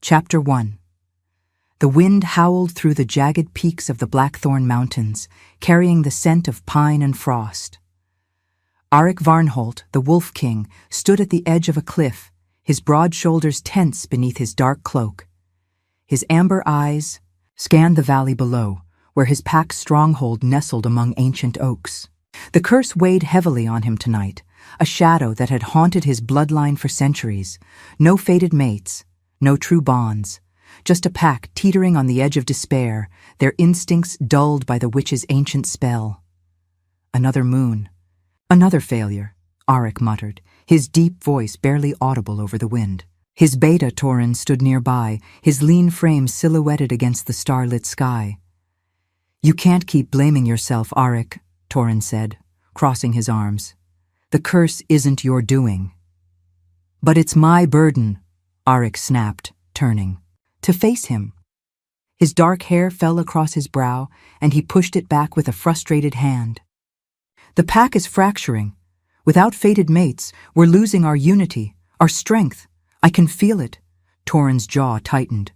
Chapter 1. The wind howled through the jagged peaks of the Blackthorn Mountains, carrying the scent of pine and frost. Arik Varnholt, the Wolf King, stood at the edge of a cliff, his broad shoulders tense beneath his dark cloak. His amber eyes scanned the valley below, where his pack's stronghold nestled among ancient oaks. The curse weighed heavily on him tonight, a shadow that had haunted his bloodline for centuries. No fated mates, no true bonds, just a pack teetering on the edge of despair, their instincts dulled by the witch's ancient spell. Another moon. Another failure, Arik muttered, his deep voice barely audible over the wind. His beta Tauren stood nearby, his lean frame silhouetted against the starlit sky. "You can't keep blaming yourself, Arik," Tauren said, crossing his arms. "The curse isn't your doing." "But it's my burden," Arik snapped, turning to face him. His dark hair fell across his brow, and he pushed it back with a frustrated hand. "The pack is fracturing. Without fated mates, we're losing our unity, our strength. I can feel it." Tauren's jaw tightened.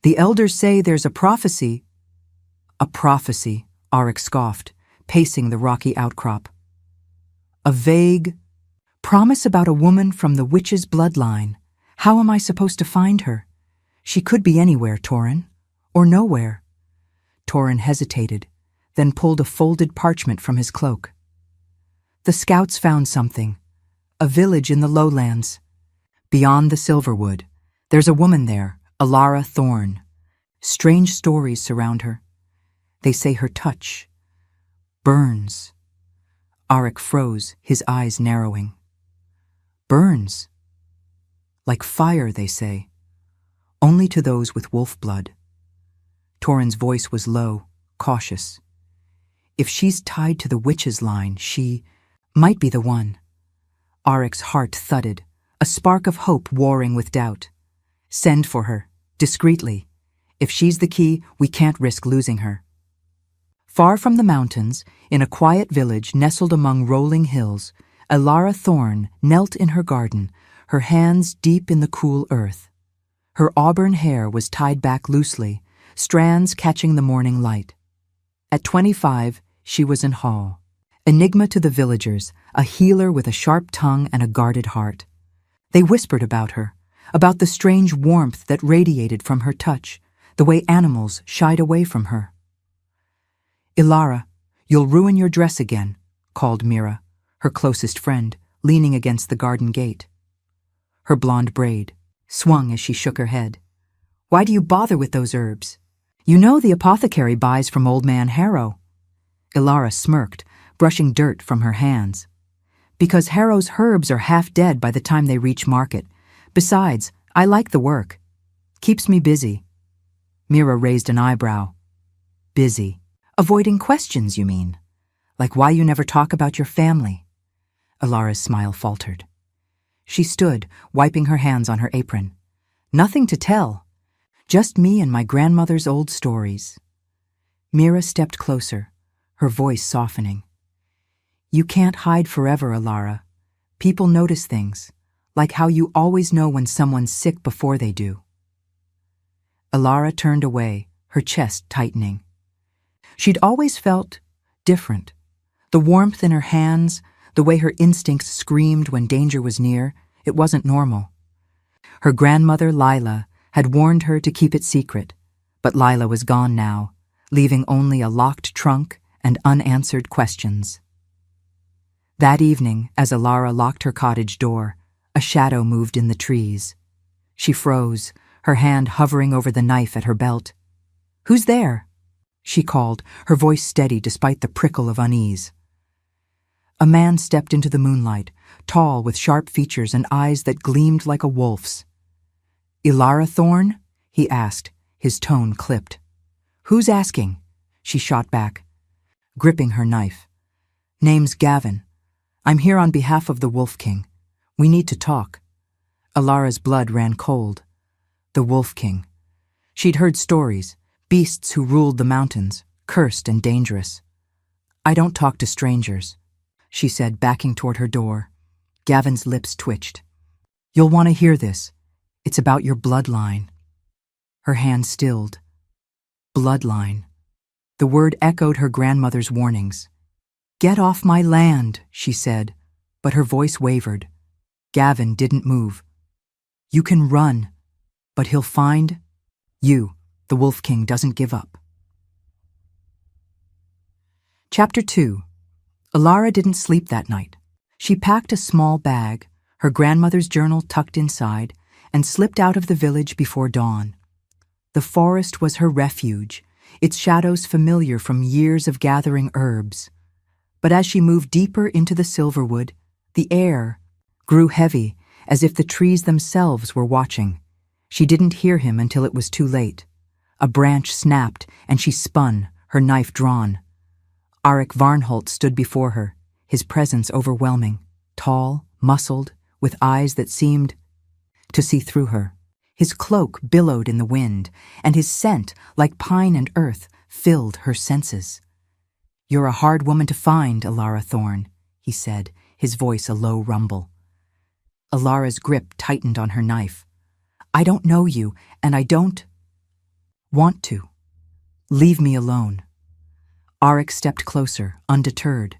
"The elders say there's a prophecy." "A prophecy," Arik scoffed, pacing the rocky outcrop. "A vague promise about a woman from the witch's bloodline. How am I supposed to find her? She could be anywhere, Tauren, or nowhere." Tauren hesitated, then pulled a folded parchment from his cloak. "The scouts found something. A village in the lowlands. Beyond the Silverwood. There's a woman there, Alara Thorn. Strange stories surround her. They say her touch burns." Arik froze, his eyes narrowing. "Burns? Like fire, they say. Only to those with wolf blood." Tauren's voice was low, cautious. "If she's tied to the witch's line, she might be the one." Arik's heart thudded, a spark of hope warring with doubt. "Send for her, discreetly. If she's the key, we can't risk losing her." Far from the mountains, in a quiet village nestled among rolling hills, Alara Thorn knelt in her garden, her hands deep in the cool earth. Her auburn hair was tied back loosely, strands catching the morning light. At 25, she was in Hall. Enigma to the villagers, a healer with a sharp tongue and a guarded heart. They whispered about her, about the strange warmth that radiated from her touch, the way animals shied away from her. "Ilara, you'll ruin your dress again," called Mira, her closest friend, leaning against the garden gate. Her blonde braid swung as she shook her head. "Why do you bother with those herbs? You know the apothecary buys from Old Man Harrow." Ilara smirked, brushing dirt from her hands. "Because Harrow's herbs are half dead by the time they reach market. Besides, I like the work. Keeps me busy." Mira raised an eyebrow. "Busy? Avoiding questions, you mean? Like why you never talk about your family?" Ilara's smile faltered. She stood, wiping her hands on her apron. "Nothing to tell. Just me and my grandmother's old stories." Mira stepped closer, her voice softening. "You can't hide forever, Ilara. People notice things, like how you always know when someone's sick before they do." Ilara turned away, her chest tightening. She'd always felt different. The warmth in her hands, the way her instincts screamed when danger was near, it wasn't normal. Her grandmother, Lila, had warned her to keep it secret, but Lila was gone now, leaving only a locked trunk and unanswered questions. That evening, as Ilara locked her cottage door, a shadow moved in the trees. She froze, her hand hovering over the knife at her belt. "Who's there?" she called, her voice steady despite the prickle of unease. A man stepped into the moonlight, tall with sharp features and eyes that gleamed like a wolf's. "Ilara Thorn?" he asked, his tone clipped. "Who's asking?" she shot back, gripping her knife. "Name's Gavin. I'm here on behalf of the Wolf King. We need to talk." Ilara's blood ran cold. The Wolf King. She'd heard stories, beasts who ruled the mountains, cursed and dangerous. "I don't talk to strangers," she said, backing toward her door. Gavin's lips twitched. "You'll want to hear this. It's about your bloodline." Her hand stilled. Bloodline. The word echoed her grandmother's warnings. "Get off my land," she said, but her voice wavered. Gavin didn't move. "You can run, but he'll find you." The Wolf King doesn't give up. Chapter 2. Alara didn't sleep that night. She packed a small bag, her grandmother's journal tucked inside, and slipped out of the village before dawn. The forest was her refuge, its shadows familiar from years of gathering herbs. But as she moved deeper into the silverwood, the air grew heavy, as if the trees themselves were watching. She didn't hear him until it was too late. A branch snapped, and she spun, her knife drawn. Arik Varnholt stood before her, his presence overwhelming, tall, muscled, with eyes that seemed to see through her. His cloak billowed in the wind, and his scent, like pine and earth, filled her senses. "You're a hard woman to find, Alara Thorne," he said, his voice a low rumble. Alara's grip tightened on her knife. "I don't know you, and I don't want to. Leave me alone." Arik stepped closer, undeterred.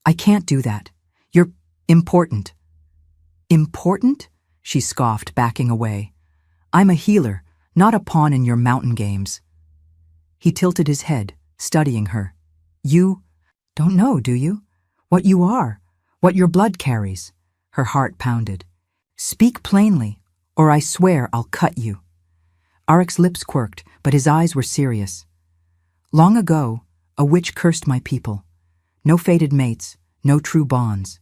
"I can't do that. You're important." "Important?" she scoffed, backing away. "I'm a healer, not a pawn in your mountain games." He tilted his head, studying her. "You don't know, do you? What you are, what your blood carries." Her heart pounded. "Speak plainly, or I swear I'll cut you." Arik's lips quirked, but his eyes were serious. "Long ago, a witch cursed my people. No fated mates, no true bonds.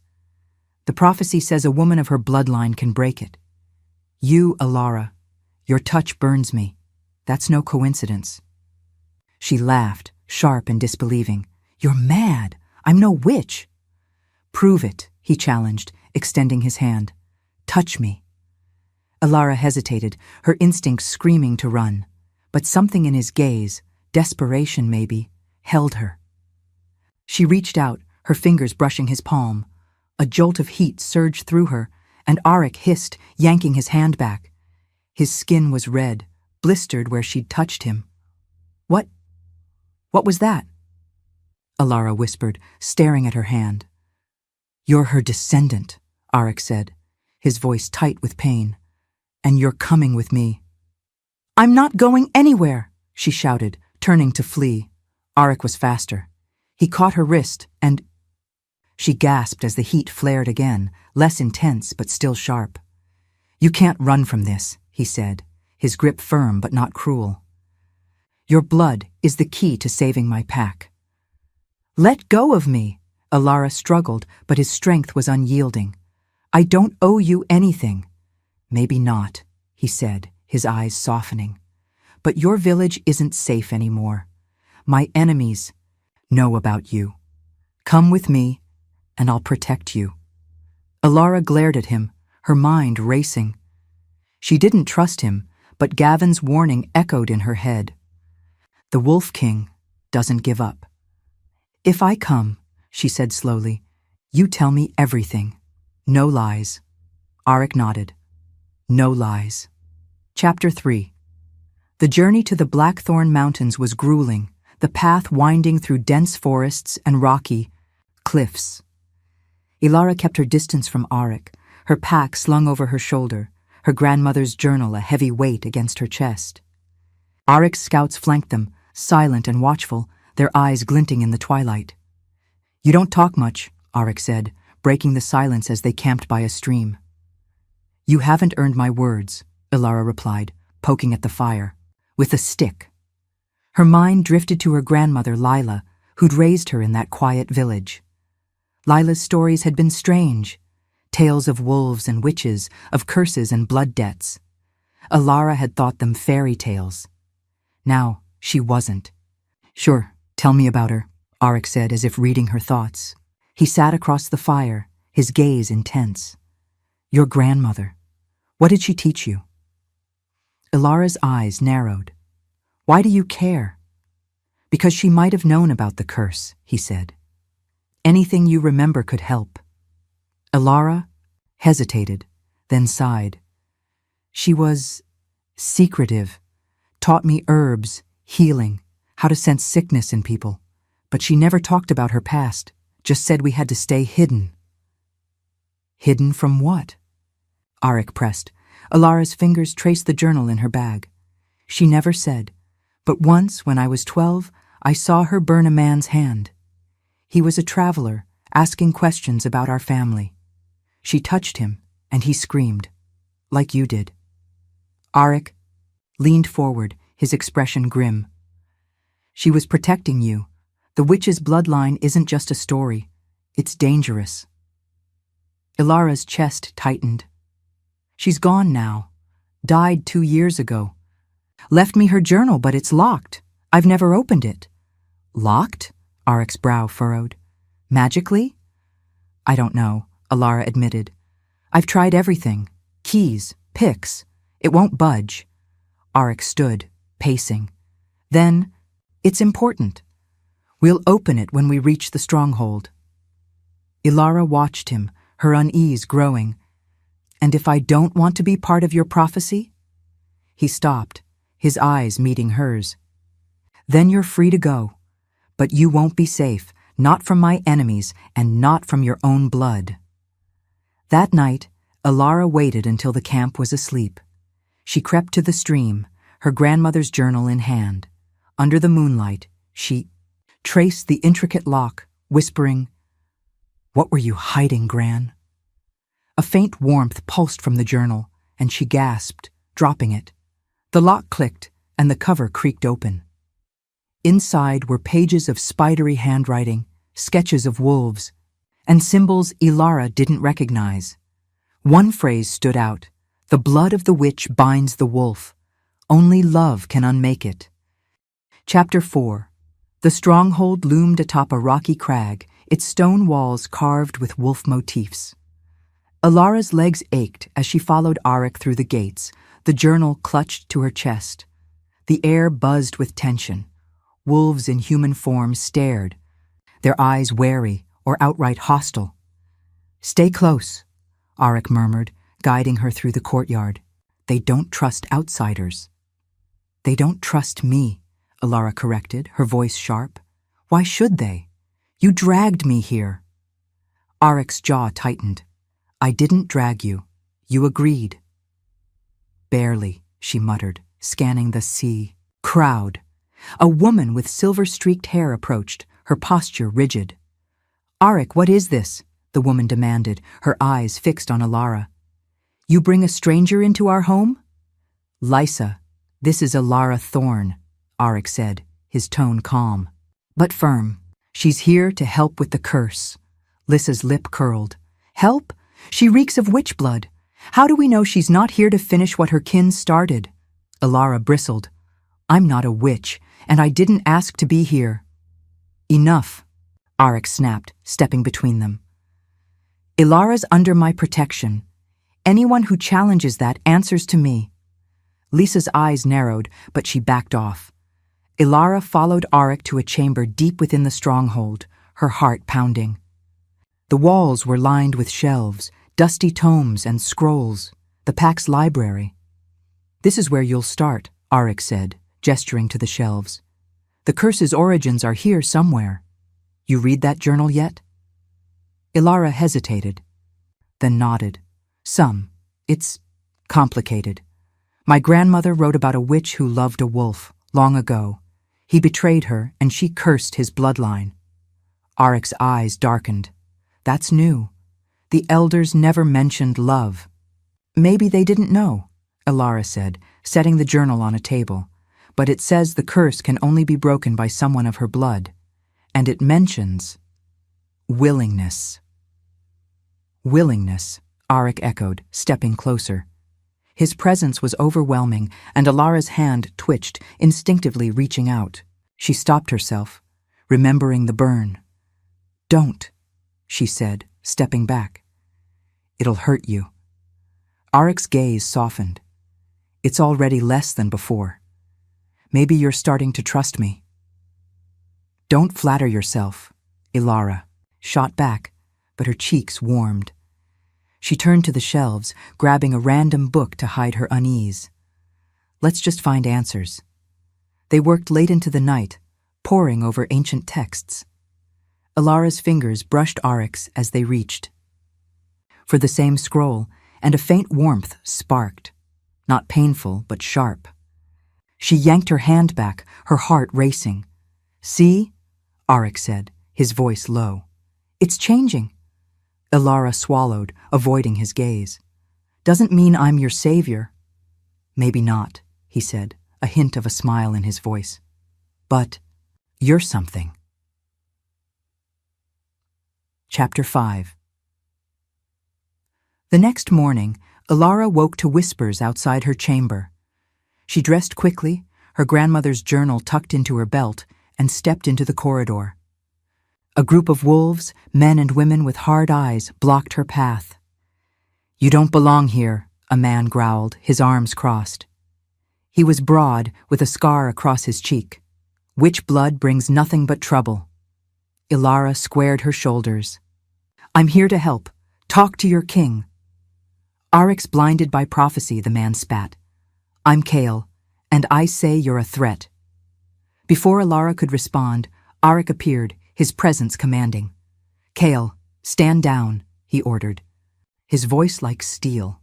The prophecy says a woman of her bloodline can break it. You, Alara, your touch burns me. That's no coincidence." She laughed, sharp and disbelieving. "You're mad. I'm no witch." "Prove it," he challenged, extending his hand. "Touch me." Alara hesitated, her instincts screaming to run. But something in his gaze, desperation maybe, held her. She reached out, her fingers brushing his palm. A jolt of heat surged through her, and Arik hissed, yanking his hand back. His skin was red, blistered where she'd touched him. What was that?" Alara whispered, staring at her hand. "You're her descendant," Arik said, his voice tight with pain. "And you're coming with me." "I'm not going anywhere," she shouted, turning to flee. Arik was faster. He caught her wrist, and she gasped as the heat flared again, less intense but still sharp. "You can't run from this," he said, his grip firm but not cruel. "Your blood is the key to saving my pack." "Let go of me," Alara struggled, but his strength was unyielding. "I don't owe you anything." "Maybe not," he said, his eyes softening. "But your village isn't safe anymore. My enemies know about you. Come with me, and I'll protect you." Alara glared at him, her mind racing. She didn't trust him, but Gavin's warning echoed in her head. The Wolf King doesn't give up. "If I come," she said slowly, "you tell me everything. No lies." Arik nodded. "No lies." Chapter 3. The journey to the Blackthorn Mountains was grueling, the path winding through dense forests and rocky cliffs. Alara kept her distance from Arik, her pack slung over her shoulder, her grandmother's journal a heavy weight against her chest. Arik's scouts flanked them, silent and watchful, their eyes glinting in the twilight. "You don't talk much," Arik said, breaking the silence as they camped by a stream. "You haven't earned my words," Alara replied, poking at the fire, with a stick. Her mind drifted to her grandmother, Lila, who'd raised her in that quiet village. Lila's stories had been strange, tales of wolves and witches, of curses and blood debts. Alara had thought them fairy tales. Now, she wasn't. "Sure, tell me about her," Arik said, as if reading her thoughts. He sat across the fire, his gaze intense. "Your grandmother. What did she teach you?" Alara's eyes narrowed. "Why do you care?" "Because she might have known about the curse," he said. "Anything you remember could help." Alara hesitated, then sighed. "She was secretive, taught me herbs, healing, how to sense sickness in people. But she never talked about her past, just said we had to stay hidden. Hidden from what? Arik pressed. Alara's fingers traced the journal in her bag. She never said, but once, when I was 12, I saw her burn a man's hand. He was a traveler, asking questions about our family. She touched him, and he screamed, like you did. Arik leaned forward, his expression grim. She was protecting you. The witch's bloodline isn't just a story. It's dangerous. Ilara's chest tightened. She's gone now. Died 2 years ago. Left me her journal, but it's locked. I've never opened it. Locked? Arik's brow furrowed. Magically? I don't know, Ilara admitted. I've tried everything. Keys, picks. It won't budge. Arik stood, pacing. Then, it's important. We'll open it when we reach the stronghold. Ilara watched him, her unease growing. And if I don't want to be part of your prophecy? He stopped, his eyes meeting hers. Then you're free to go. But you won't be safe, not from my enemies and not from your own blood. That night, Ilara waited until the camp was asleep. She crept to the stream, her grandmother's journal in hand. Under the moonlight, she traced the intricate lock, whispering, "What were you hiding, Gran?" A faint warmth pulsed from the journal, and she gasped, dropping it. The lock clicked, and the cover creaked open. Inside were pages of spidery handwriting, sketches of wolves, and symbols Ilara didn't recognize. One phrase stood out, "The blood of the witch binds the wolf. Only love can unmake it." Chapter 4. The stronghold loomed atop a rocky crag, its stone walls carved with wolf motifs. Ilara's legs ached as she followed Arik through the gates, the journal clutched to her chest. The air buzzed with tension. Wolves in human form stared, their eyes wary or outright hostile. "Stay close," Arik murmured, guiding her through the courtyard. "They don't trust outsiders." "They don't trust me," Ilara corrected, her voice sharp. "Why should they? You dragged me here." Arik's jaw tightened. "I didn't drag you. You agreed." "Barely," she muttered, scanning the crowd. A woman with silver-streaked hair approached, her posture rigid. "Arik, what is this?" the woman demanded, her eyes fixed on Ilara. "You bring a stranger into our home?" "Lysa, this is Ilara Thorn," Arik said, his tone calm, but firm. "She's here to help with the curse." Lysa's lip curled. "Help? She reeks of witch blood. How do we know she's not here to finish what her kin started?" Ilara bristled. "I'm not a witch, and I didn't ask to be here." "Enough," Arik snapped, stepping between them. "Ilara's under my protection. Anyone who challenges that answers to me." Lisa's eyes narrowed, but she backed off. Ilara followed Arik to a chamber deep within the stronghold, her heart pounding. The walls were lined with shelves, dusty tomes and scrolls, the pack's library. "This is where you'll start," Arik said, gesturing to the shelves. "The curse's origins are here somewhere. You read that journal yet?" Ilara hesitated, then nodded. "Some. It's complicated. My grandmother wrote about a witch who loved a wolf, long ago. He betrayed her, and she cursed his bloodline." Arik's eyes darkened. "That's new. The elders never mentioned love." "Maybe they didn't know," Ilara said, setting the journal on a table. "But it says the curse can only be broken by someone of her blood. And it mentions willingness." "Willingness," Arik echoed, stepping closer. His presence was overwhelming, and Ilara's hand twitched, instinctively reaching out. She stopped herself, remembering the burn. "Don't," she said, stepping back. "It'll hurt you." Arik's gaze softened. "It's already less than before. Maybe you're starting to trust me." "Don't flatter yourself," Ilara shot back, but her cheeks warmed. She turned to the shelves, grabbing a random book to hide her unease. "Let's just find answers. They worked late into the night, poring over ancient texts. Ilara's fingers brushed Auric's as they reached for the same scroll, and a faint warmth sparked, not painful but sharp. She yanked her hand back, her heart racing. "See?" Auric said, his voice low. "It's changing." Ilara swallowed, avoiding his gaze. "Doesn't mean I'm your savior." "Maybe not," he said, a hint of a smile in his voice. "But you're something." Chapter 5. The next morning, Ilara woke to whispers outside her chamber. She dressed quickly, her grandmother's journal tucked into her belt, and stepped into the corridor. A group of wolves, men and women with hard eyes, blocked her path. "You don't belong here," a man growled, his arms crossed. He was broad, with a scar across his cheek. "Witch blood brings nothing but trouble." Ilara squared her shoulders. "I'm here to help. Talk to your king." "Auric's blinded by prophecy," the man spat. "I'm Kale, and I say you're a threat." Before Ilara could respond, Auric appeared, his presence commanding. "Kale, stand down," he ordered, his voice like steel.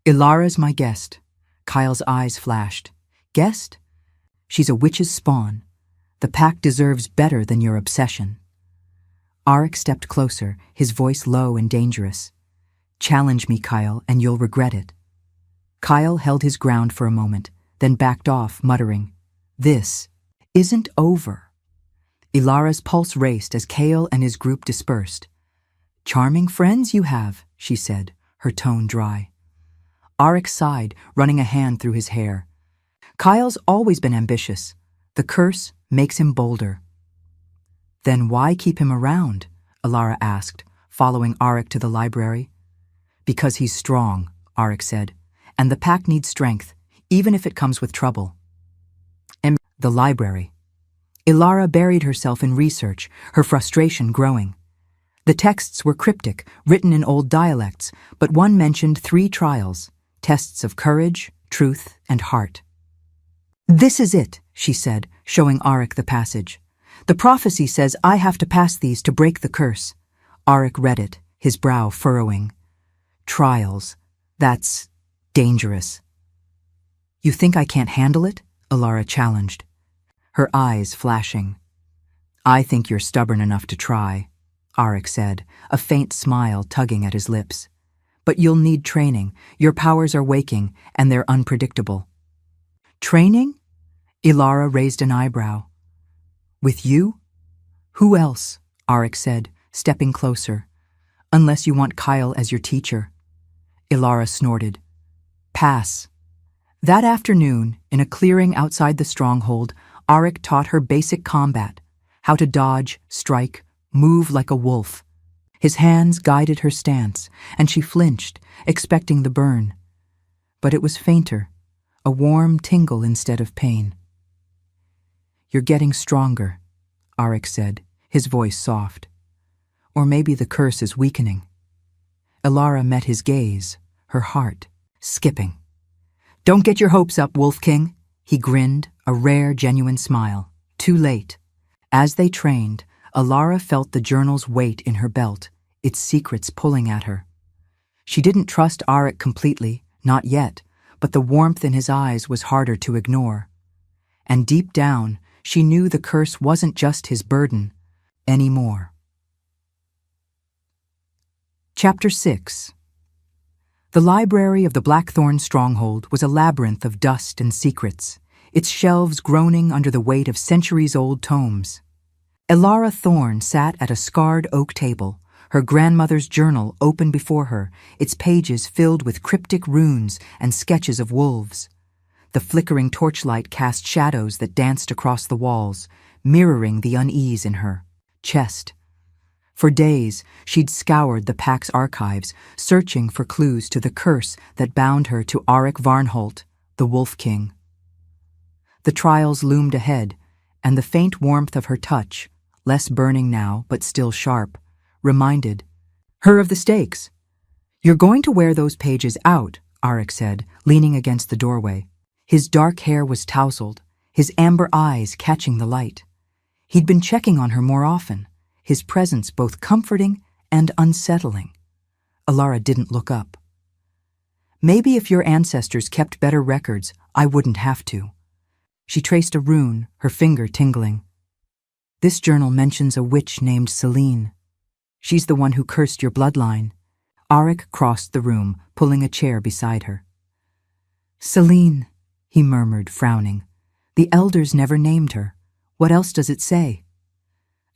"Ilara's my guest." Kyle's eyes flashed. "Guest? She's a witch's spawn. The pack deserves better than your obsession." Auric stepped closer, his voice low and dangerous. "Challenge me, Kyle, and you'll regret it." Kyle held his ground for a moment, then backed off, muttering, "This isn't over." Ilara's pulse raced as Kale and his group dispersed. "Charming friends you have," she said, her tone dry. Auric sighed, running a hand through his hair. "Kyle's always been ambitious. The curse makes him bolder." "Then why keep him around?" Ilara asked, following Auric to the library. "Because he's strong," Auric said, "and the pack needs strength, even if it comes with trouble." The library. Ilara buried herself in research, her frustration growing. The texts were cryptic, written in old dialects, but one mentioned 3 trials, tests of courage, truth, and heart. "This is it," she said, showing Auric the passage. "The prophecy says I have to pass these to break the curse." Auric read it, his brow furrowing. "Trials. That's dangerous." "You think I can't handle it?" Ilara challenged, her eyes flashing. "I think you're stubborn enough to try," Auric said, a faint smile tugging at his lips. "But you'll need training. Your powers are waking, and they're unpredictable." "Training?" Ilara raised an eyebrow. "With you?" "Who else?" Auric said, stepping closer. "Unless you want Kyle as your teacher." Ilara snorted. "Pass." That afternoon, in a clearing outside the stronghold, Auric taught her basic combat, how to dodge, strike, move like a wolf. His hands guided her stance, and she flinched, expecting the burn. But it was fainter, a warm tingle instead of pain. "You're getting stronger," Auric said, his voice soft. "Or maybe the curse is weakening." Ilara met his gaze, her heart skipping. "Don't get your hopes up, Wolf King," he grinned, a rare, genuine smile. Too late. As they trained, Ilara felt the journal's weight in her belt, its secrets pulling at her. She didn't trust Auric completely, not yet, but the warmth in his eyes was harder to ignore. And deep down, she knew the curse wasn't just his burden anymore. Chapter 6. The library of the Blackthorn stronghold was a labyrinth of dust and secrets, its shelves groaning under the weight of centuries-old tomes. Ilara Thorne sat at a scarred oak table, her grandmother's journal open before her, its pages filled with cryptic runes and sketches of wolves. The flickering torchlight cast shadows that danced across the walls, mirroring the unease in her chest. For days, she'd scoured the pack's archives, searching for clues to the curse that bound her to Auric Varnholt, the Wolf King. The trials loomed ahead, and the faint warmth of her touch, less burning now but still sharp, reminded her of the stakes. "You're going to wear those pages out," Auric said, leaning against the doorway. His dark hair was tousled, his amber eyes catching the light. He'd been checking on her more often, his presence both comforting and unsettling. Alara didn't look up. Maybe if your ancestors kept better records, I wouldn't have to. She traced a rune, her finger tingling. This journal mentions a witch named Selene. She's the one who cursed your bloodline. Arik crossed the room, pulling a chair beside her. Selene, he murmured, frowning. The elders never named her. What else does it say?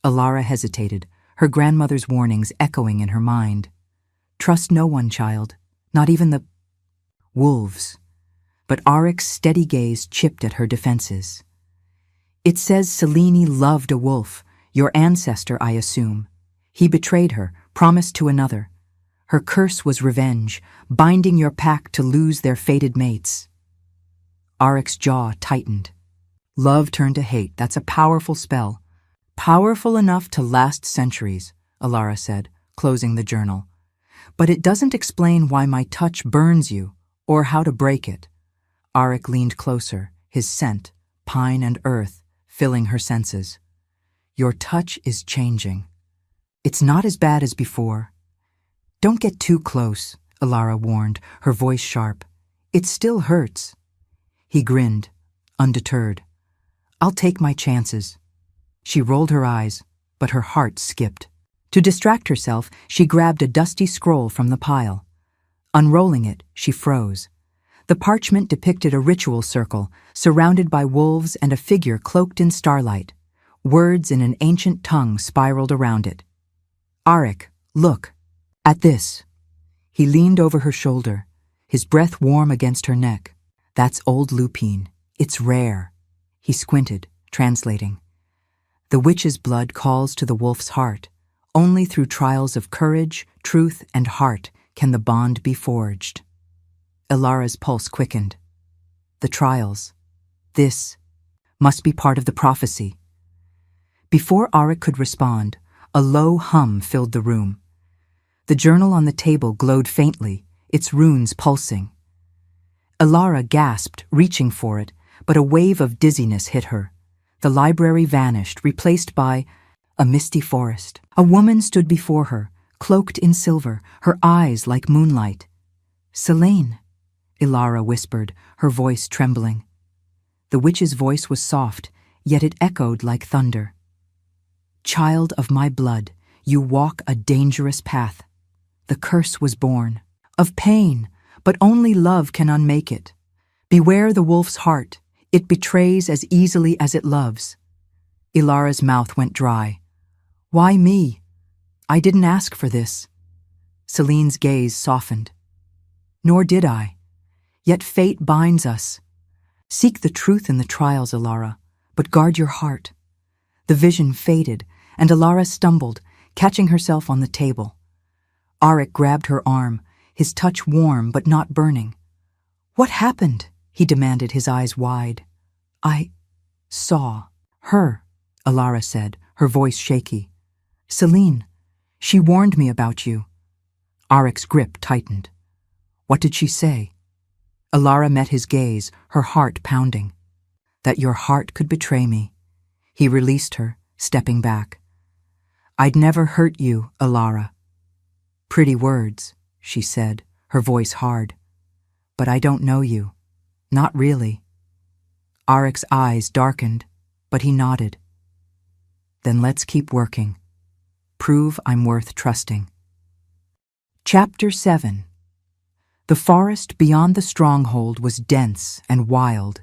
Alara hesitated, her grandmother's warnings echoing in her mind. Trust no one, child, not even the wolves. But Arik's steady gaze chipped at her defenses. It says Selene loved a wolf, your ancestor, I assume. He betrayed her, promised to another. Her curse was revenge, binding your pack to lose their fated mates. Arik's jaw tightened. Love turned to hate, that's a powerful spell. Powerful enough to last centuries, Alara said, closing the journal. But it doesn't explain why my touch burns you, or how to break it. Arik leaned closer, his scent, pine and earth, filling her senses. Your touch is changing. It's not as bad as before. Don't get too close, Alara warned, her voice sharp. It still hurts. He grinned, undeterred. I'll take my chances. She rolled her eyes, but her heart skipped. To distract herself, she grabbed a dusty scroll from the pile. Unrolling it, she froze. The parchment depicted a ritual circle, surrounded by wolves and a figure cloaked in starlight. Words in an ancient tongue spiraled around it. Arik, look. At this. He leaned over her shoulder, his breath warm against her neck. That's old lupine. It's rare. He squinted, translating. The witch's blood calls to the wolf's heart. Only through trials of courage, truth, and heart can the bond be forged. Alara's pulse quickened. The trials. This must be part of the prophecy. Before Arik could respond, a low hum filled the room. The journal on the table glowed faintly, its runes pulsing. Alara gasped, reaching for it, but a wave of dizziness hit her. The library vanished, replaced by a misty forest. A woman stood before her, cloaked in silver, her eyes like moonlight. Selene, Alara whispered, her voice trembling. The witch's voice was soft, yet it echoed like thunder. Child of my blood, you walk a dangerous path. The curse was born, of pain, but only love can unmake it. Beware the wolf's heart, it betrays as easily as it loves. Ilara's mouth went dry. Why me? I didn't ask for this. Selene's gaze softened. Nor did I. Yet fate binds us. Seek the truth in the trials, Alara, but guard your heart. The vision faded, and Alara stumbled, catching herself on the table. Arik grabbed her arm, his touch warm but not burning. What happened? He demanded, his eyes wide. I saw her, Alara said, her voice shaky. Selene, she warned me about you. Arik's grip tightened. What did she say? Alara met his gaze, her heart pounding. That your heart could betray me. He released her, stepping back. I'd never hurt you, Alara. Pretty words, she said, her voice hard. But I don't know you. Not really. Arik's eyes darkened, but he nodded. Then let's keep working. Prove I'm worth trusting. Chapter 7. The forest beyond the stronghold was dense and wild,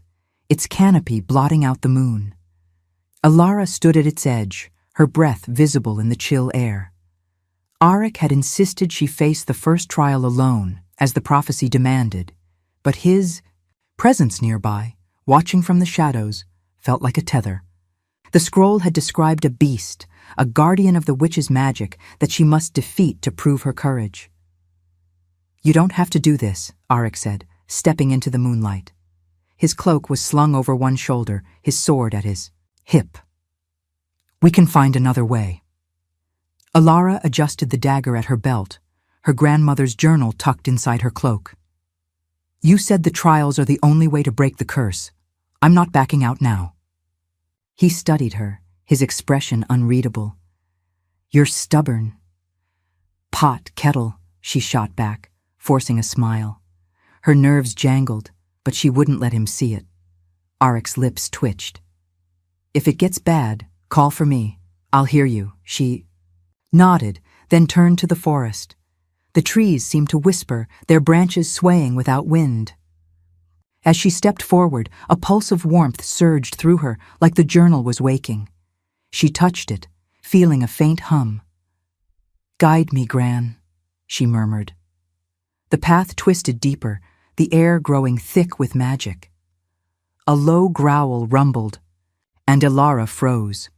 its canopy blotting out the moon. Alara stood at its edge, her breath visible in the chill air. Arik had insisted she face the first trial alone, as the prophecy demanded, but his presence nearby, watching from the shadows, felt like a tether. The scroll had described a beast, a guardian of the witch's magic that she must defeat to prove her courage. You don't have to do this, Arik said, stepping into the moonlight. His cloak was slung over one shoulder, his sword at his hip. We can find another way. Alara adjusted the dagger at her belt, her grandmother's journal tucked inside her cloak. You said the trials are the only way to break the curse. I'm not backing out now. He studied her, his expression unreadable. You're stubborn. Pot, kettle, she shot back, forcing a smile. Her nerves jangled, but she wouldn't let him see it. Arik's lips twitched. If it gets bad, call for me. I'll hear you, she nodded, then turned to the forest. The trees seemed to whisper, their branches swaying without wind. As she stepped forward, a pulse of warmth surged through her like the journal was waking. She touched it, feeling a faint hum. Guide me, Gran, she murmured. The path twisted deeper, the air growing thick with magic. A low growl rumbled, and Ilara froze.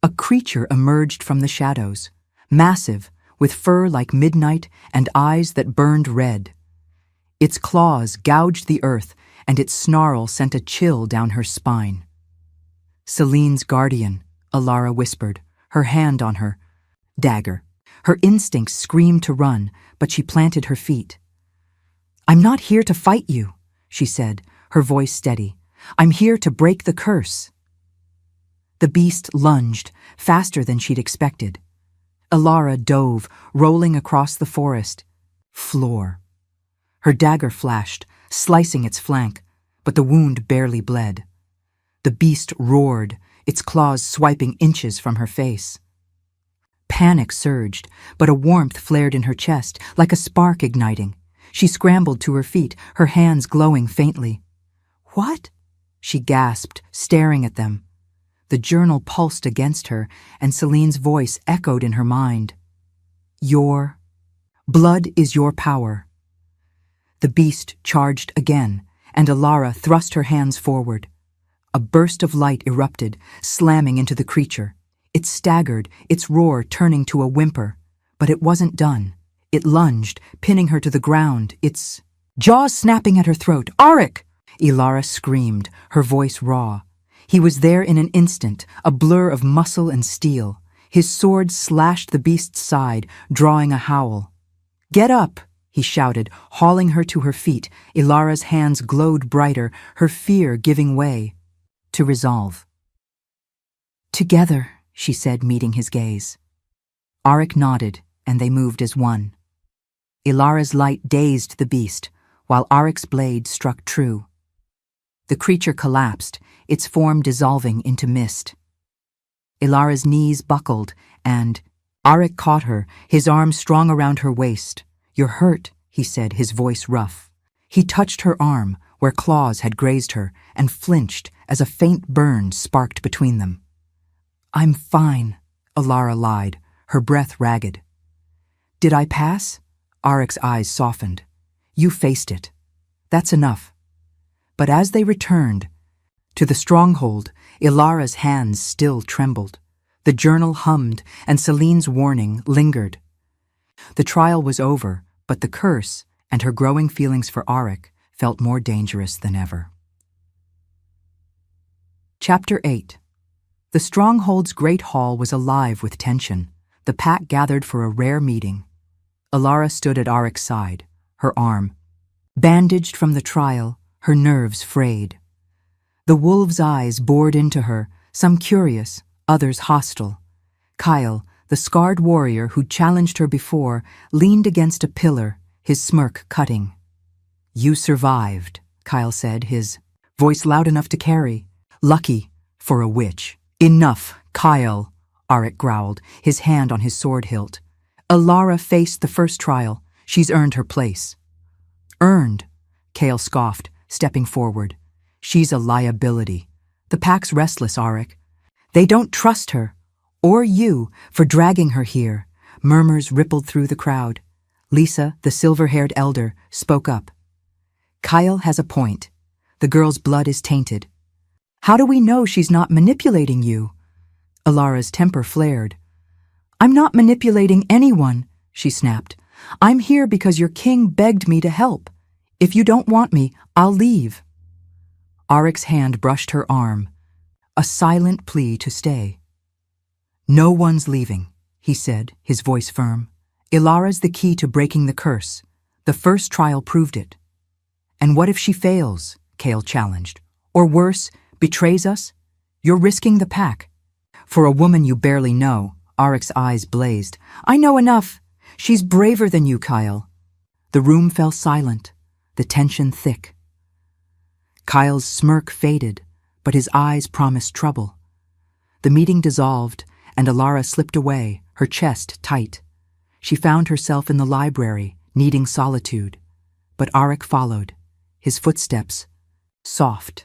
A creature emerged from the shadows, massive, with fur like midnight and eyes that burned red. Its claws gouged the earth, and its snarl sent a chill down her spine. Celine's guardian, Ilara whispered, her hand on her dagger. Her instincts screamed to run, but she planted her feet. I'm not here to fight you, she said, her voice steady. I'm here to break the curse. The beast lunged, faster than she'd expected. Ilara dove, rolling across the forest floor. Her dagger flashed, slicing its flank, but the wound barely bled. The beast roared, its claws swiping inches from her face. Panic surged, but a warmth flared in her chest, like a spark igniting. She scrambled to her feet, her hands glowing faintly. What? She gasped, staring at them. The journal pulsed against her, and Celine's voice echoed in her mind. Your blood is your power. The beast charged again, and Ilara thrust her hands forward. A burst of light erupted, slamming into the creature. It staggered, its roar turning to a whimper. But it wasn't done. It lunged, pinning her to the ground, its jaws snapping at her throat. Arik! Ilara screamed, her voice raw. He was there in an instant, a blur of muscle and steel. His sword slashed the beast's side, drawing a howl. Get up, he shouted, hauling her to her feet. Ilara's hands glowed brighter, her fear giving way to resolve. Together, she said, meeting his gaze. Arik nodded, and they moved as one. Ilara's light dazed the beast, while Arik's blade struck true. The creature collapsed, its form dissolving into mist. Ilara's knees buckled, and Arik caught her, his arm strong around her waist. You're hurt, he said, his voice rough. He touched her arm, where claws had grazed her, and flinched as a faint burn sparked between them. I'm fine, Ilara lied, her breath ragged. Did I pass? Arik's eyes softened. You faced it. That's enough. But as they returned to the stronghold, Ilara's hands still trembled. The journal hummed, and Celine's warning lingered. The trial was over, but the curse and her growing feelings for Arik felt more dangerous than ever. Chapter 8. The stronghold's great hall was alive with tension. The pack gathered for a rare meeting. Ilara stood at Arik's side, her arm bandaged from the trial, her nerves frayed. The wolves' eyes bored into her, some curious, others hostile. Kyle, the scarred warrior who'd challenged her before, leaned against a pillar, his smirk cutting. You survived, Kyle said, his voice loud enough to carry. Lucky for a witch. Enough, Kyle, Arik growled, his hand on his sword hilt. Ilara faced the first trial. She's earned her place. Earned, Kale scoffed, stepping forward. She's a liability. The pack's restless, Arik. They don't trust her, or you, for dragging her here. Murmurs rippled through the crowd. Lisa, the silver-haired elder, spoke up. Kyle has a point. The girl's blood is tainted. How do we know she's not manipulating you? Ilara's temper flared. I'm not manipulating anyone, she snapped. I'm here because your king begged me to help. If you don't want me, I'll leave. Arik's hand brushed her arm, a silent plea to stay. No one's leaving, he said, his voice firm. Ilara's the key to breaking the curse. The first trial proved it. And what if she fails? Kale challenged. Or worse, betrays us? You're risking the pack. For a woman you barely know, Arik's eyes blazed. I know enough. She's braver than you, Kyle. The room fell silent, the tension thick. Kyle's smirk faded, but his eyes promised trouble. The meeting dissolved, and Alara slipped away, her chest tight. She found herself in the library, needing solitude. But Arik followed, his footsteps soft.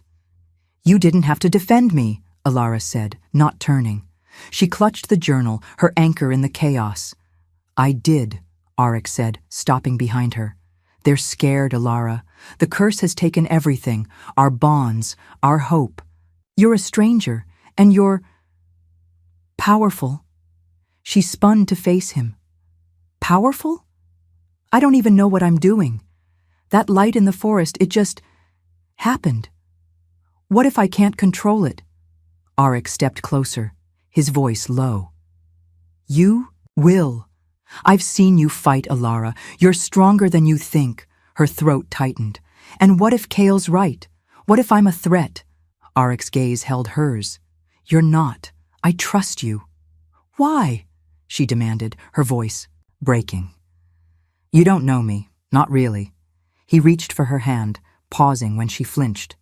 You didn't have to defend me, Alara said, not turning. She clutched the journal, her anchor in the chaos. I did, Arik said, stopping behind her. They're scared, Alara. The curse has taken everything, our bonds, our hope. You're a stranger, and you're powerful. She spun to face him. Powerful? I don't even know what I'm doing. That light in the forest, it just happened. What if I can't control it? Arik stepped closer, his voice low. You will. I've seen you fight, Alara. You're stronger than you think. Her throat tightened. And what if Kale's right? What if I'm a threat? Arik's gaze held hers. You're not. I trust you. Why? She demanded, her voice breaking. You don't know me, not really. He reached for her hand, pausing when she flinched.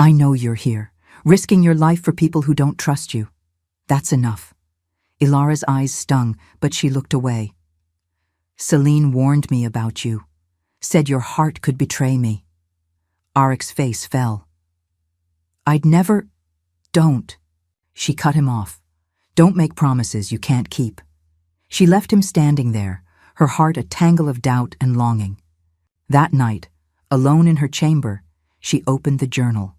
I know you're here, risking your life for people who don't trust you. That's enough. Ilara's eyes stung, but she looked away. Celine warned me about you, said your heart could betray me. Arik's face fell. I'd never... Don't. She cut him off. Don't make promises you can't keep. She left him standing there, her heart a tangle of doubt and longing. That night, alone in her chamber, she opened the journal.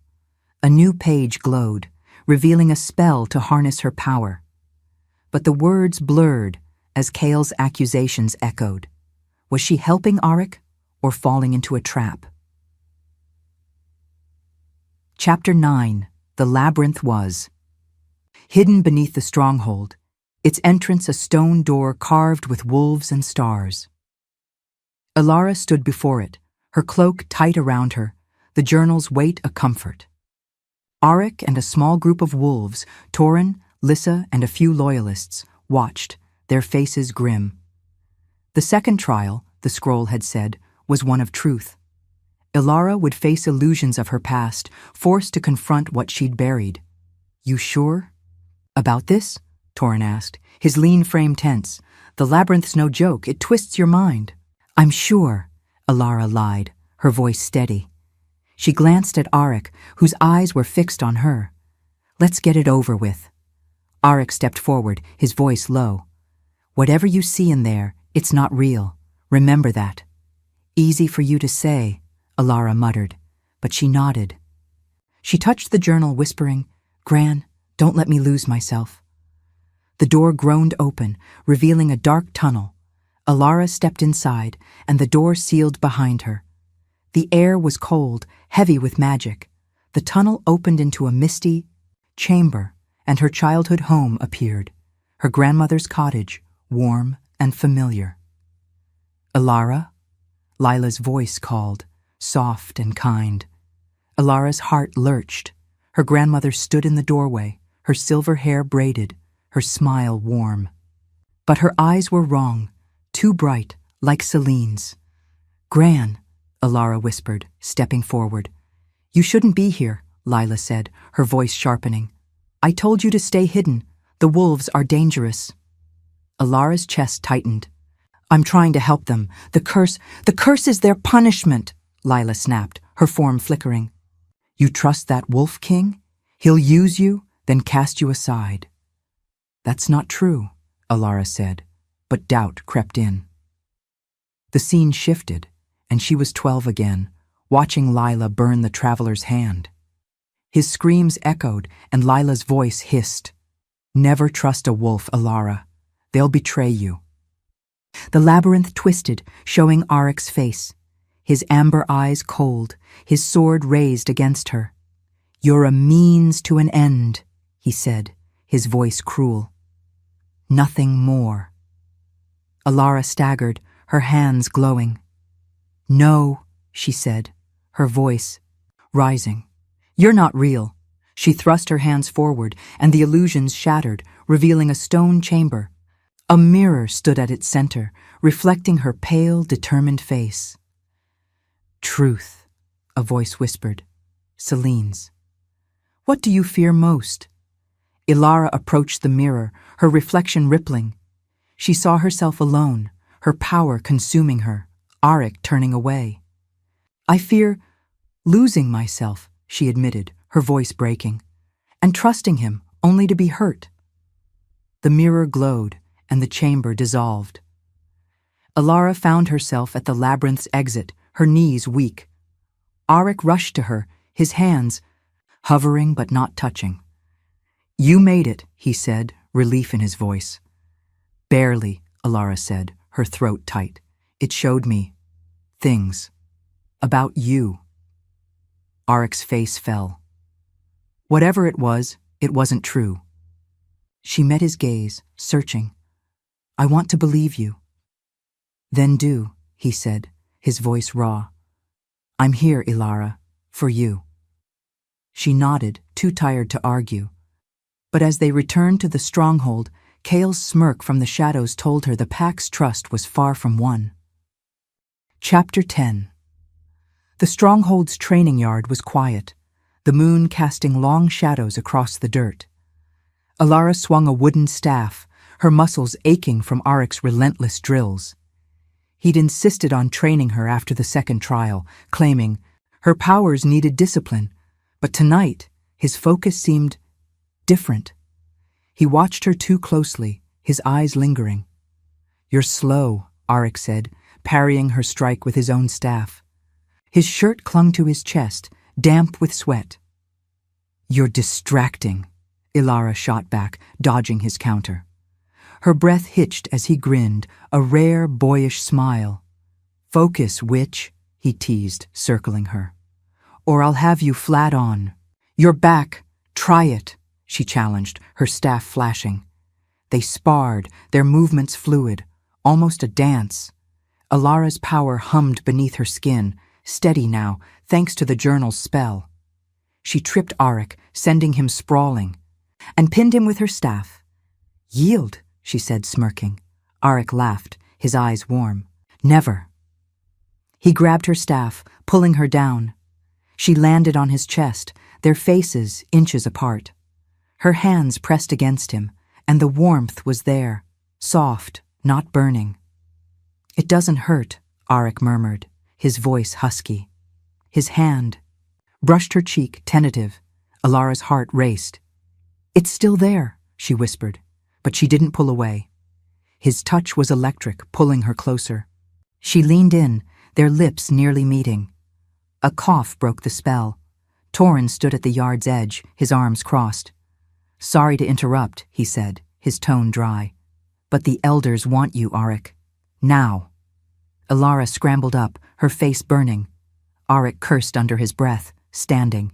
A new page glowed, revealing a spell to harness her power. But the words blurred as Kale's accusations echoed. Was she helping Arik or falling into a trap? Chapter 9. The Labyrinth was. Hidden beneath the stronghold, its entrance a stone door carved with wolves and stars. Alara stood before it, her cloak tight around her, the journal's weight a comfort. Arik and a small group of wolves, Torin, Lissa, and a few loyalists, watched, their faces grim. The second trial, the scroll had said, was one of truth. Alara would face illusions of her past, forced to confront what she'd buried. You sure? About this? Torin asked, his lean frame tense. The labyrinth's no joke, it twists your mind. I'm sure, Alara lied, her voice steady. She glanced at Arik, whose eyes were fixed on her. Let's get it over with. Arik stepped forward, his voice low. Whatever you see in there, it's not real. Remember that. Easy for you to say, Alara muttered, but she nodded. She touched the journal, whispering, Gran, don't let me lose myself. The door groaned open, revealing a dark tunnel. Alara stepped inside, and the door sealed behind her. The air was cold, heavy with magic. The tunnel opened into a misty chamber, and her childhood home appeared, her grandmother's cottage, warm and familiar. Alara? Lila's voice called, soft and kind. Alara's heart lurched. Her grandmother stood in the doorway, her silver hair braided, her smile warm. But her eyes were wrong, too bright, like Celine's. Gran, Alara whispered, stepping forward. You shouldn't be here, Lila said, her voice sharpening. I told you to stay hidden. The wolves are dangerous. Alara's chest tightened. I'm trying to help them. The curse is their punishment, Lila snapped, her form flickering. You trust that wolf king? He'll use you, then cast you aside. That's not true, Alara said, but doubt crept in. The scene shifted, and she was 12 again, watching Lila burn the traveler's hand. His screams echoed, and Lila's voice hissed. Never trust a wolf, Alara. They'll betray you. The labyrinth twisted, showing Arik's face, his amber eyes cold, his sword raised against her. You're a means to an end, he said, his voice cruel. Nothing more. Alara staggered, her hands glowing. No, she said, her voice rising. You're not real. She thrust her hands forward, and the illusions shattered, revealing a stone chamber. A mirror stood at its center, reflecting her pale, determined face. Truth, a voice whispered. Celine's. What do you fear most? Ilara approached the mirror, her reflection rippling. She saw herself alone, her power consuming her, Arik turning away. I fear losing myself, she admitted, her voice breaking, and trusting him only to be hurt. The mirror glowed, and the chamber dissolved. Ilara found herself at the labyrinth's exit, her knees weak. Arik rushed to her, his hands hovering but not touching. You made it, he said, relief in his voice. Barely, Ilara said, her throat tight. It showed me things about you. Arik's face fell. Whatever it wasn't true. She met his gaze, searching. I want to believe you. Then do, he said, his voice raw. I'm here, Ilara, for you. She nodded, too tired to argue. But as they returned to the stronghold, Kale's smirk from the shadows told her the pack's trust was far from won. Chapter 10. The stronghold's training yard was quiet, the moon casting long shadows across the dirt. Ilara swung a wooden staff, her muscles aching from Arik's relentless drills. He'd insisted on training her after the second trial, claiming her powers needed discipline, but tonight his focus seemed different. He watched her too closely, his eyes lingering. You're slow, Arik said, parrying her strike with his own staff. His shirt clung to his chest, damp with sweat. You're distracting, Ilara shot back, dodging his counter. Her breath hitched as he grinned, a rare, boyish smile. Focus, witch, he teased, circling her. Or I'll have you flat on. You're back. Try it, she challenged, her staff flashing. They sparred, their movements fluid, almost a dance. Ilara's power hummed beneath her skin, steady now, thanks to the journal's spell. She tripped Arik, sending him sprawling, and pinned him with her staff. Yield, she said, smirking. Arik laughed, his eyes warm. Never. He grabbed her staff, pulling her down. She landed on his chest, their faces inches apart. Her hands pressed against him, and the warmth was there, soft, not burning. It doesn't hurt, Arik murmured, his voice husky. His hand brushed her cheek, tentative. Ilara's heart raced. It's still there, she whispered, but she didn't pull away. His touch was electric, pulling her closer. She leaned in, their lips nearly meeting. A cough broke the spell. Torrin stood at the yard's edge, his arms crossed. Sorry to interrupt, he said, his tone dry. But the elders want you, Arik. Now. Ilara scrambled up, her face burning. Arik cursed under his breath, standing.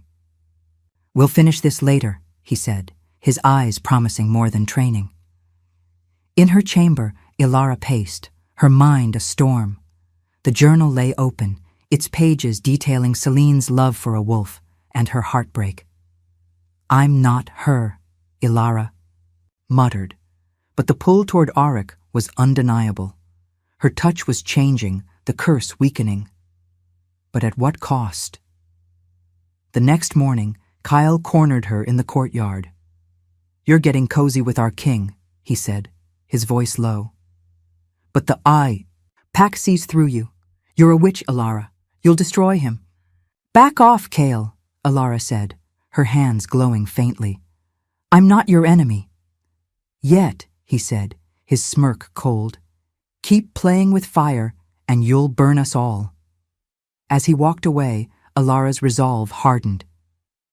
We'll finish this later, he said, his eyes promising more than training. In her chamber, Ilara paced, her mind a storm. The journal lay open, its pages detailing Celine's love for a wolf and her heartbreak. I'm not her, Ilara muttered, but the pull toward Arik was undeniable. Her touch was changing, the curse weakening. But at what cost? The next morning, Kyle cornered her in the courtyard. You're getting cozy with our king, he said, his voice low. But the pack sees through you. You're a witch, Ilara. You'll destroy him. Back off, Kale, Ilara said, her hands glowing faintly. I'm not your enemy. Yet, he said, his smirk cold. Keep playing with fire, and you'll burn us all. As he walked away, Ilara's resolve hardened.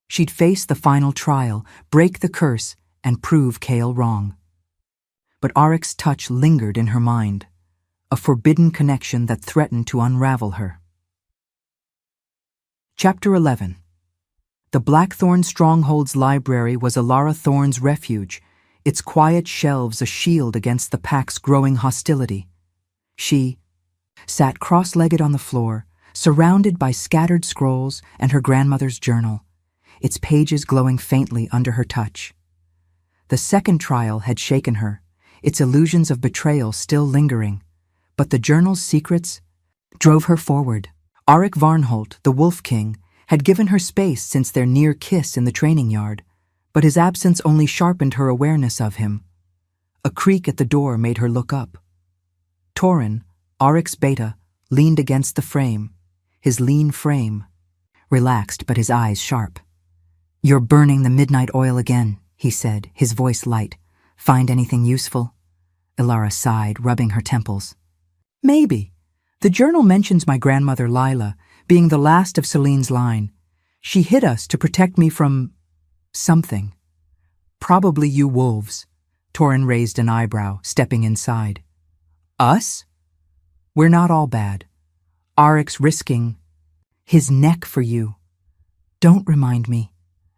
She'd face the final trial, break the curse, and prove Kale wrong. But Arik's touch lingered in her mind, a forbidden connection that threatened to unravel her. Chapter 11. The Blackthorn Stronghold's library was Ilara Thorne's refuge, its quiet shelves a shield against the pack's growing hostility. She sat cross-legged on the floor, surrounded by scattered scrolls and her grandmother's journal, its pages glowing faintly under her touch. The second trial had shaken her, its illusions of betrayal still lingering, but the journal's secrets drove her forward. Auric Varnholt, the Wolf King, had given her space since their near kiss in the training yard, but his absence only sharpened her awareness of him. A creak at the door made her look up. Torin, Auric's beta, leaned against the frame, his lean frame relaxed but his eyes sharp. "You're burning the midnight oil again," he said, his voice light. "Find anything useful?" Ilara sighed, rubbing her temples. "Maybe. The journal mentions my grandmother Lila being the last of Celine's line. She hid us to protect me from something. Probably you wolves." Torin raised an eyebrow, stepping inside. "Us? We're not all bad. Auric's risking his neck for you." "Don't remind me,"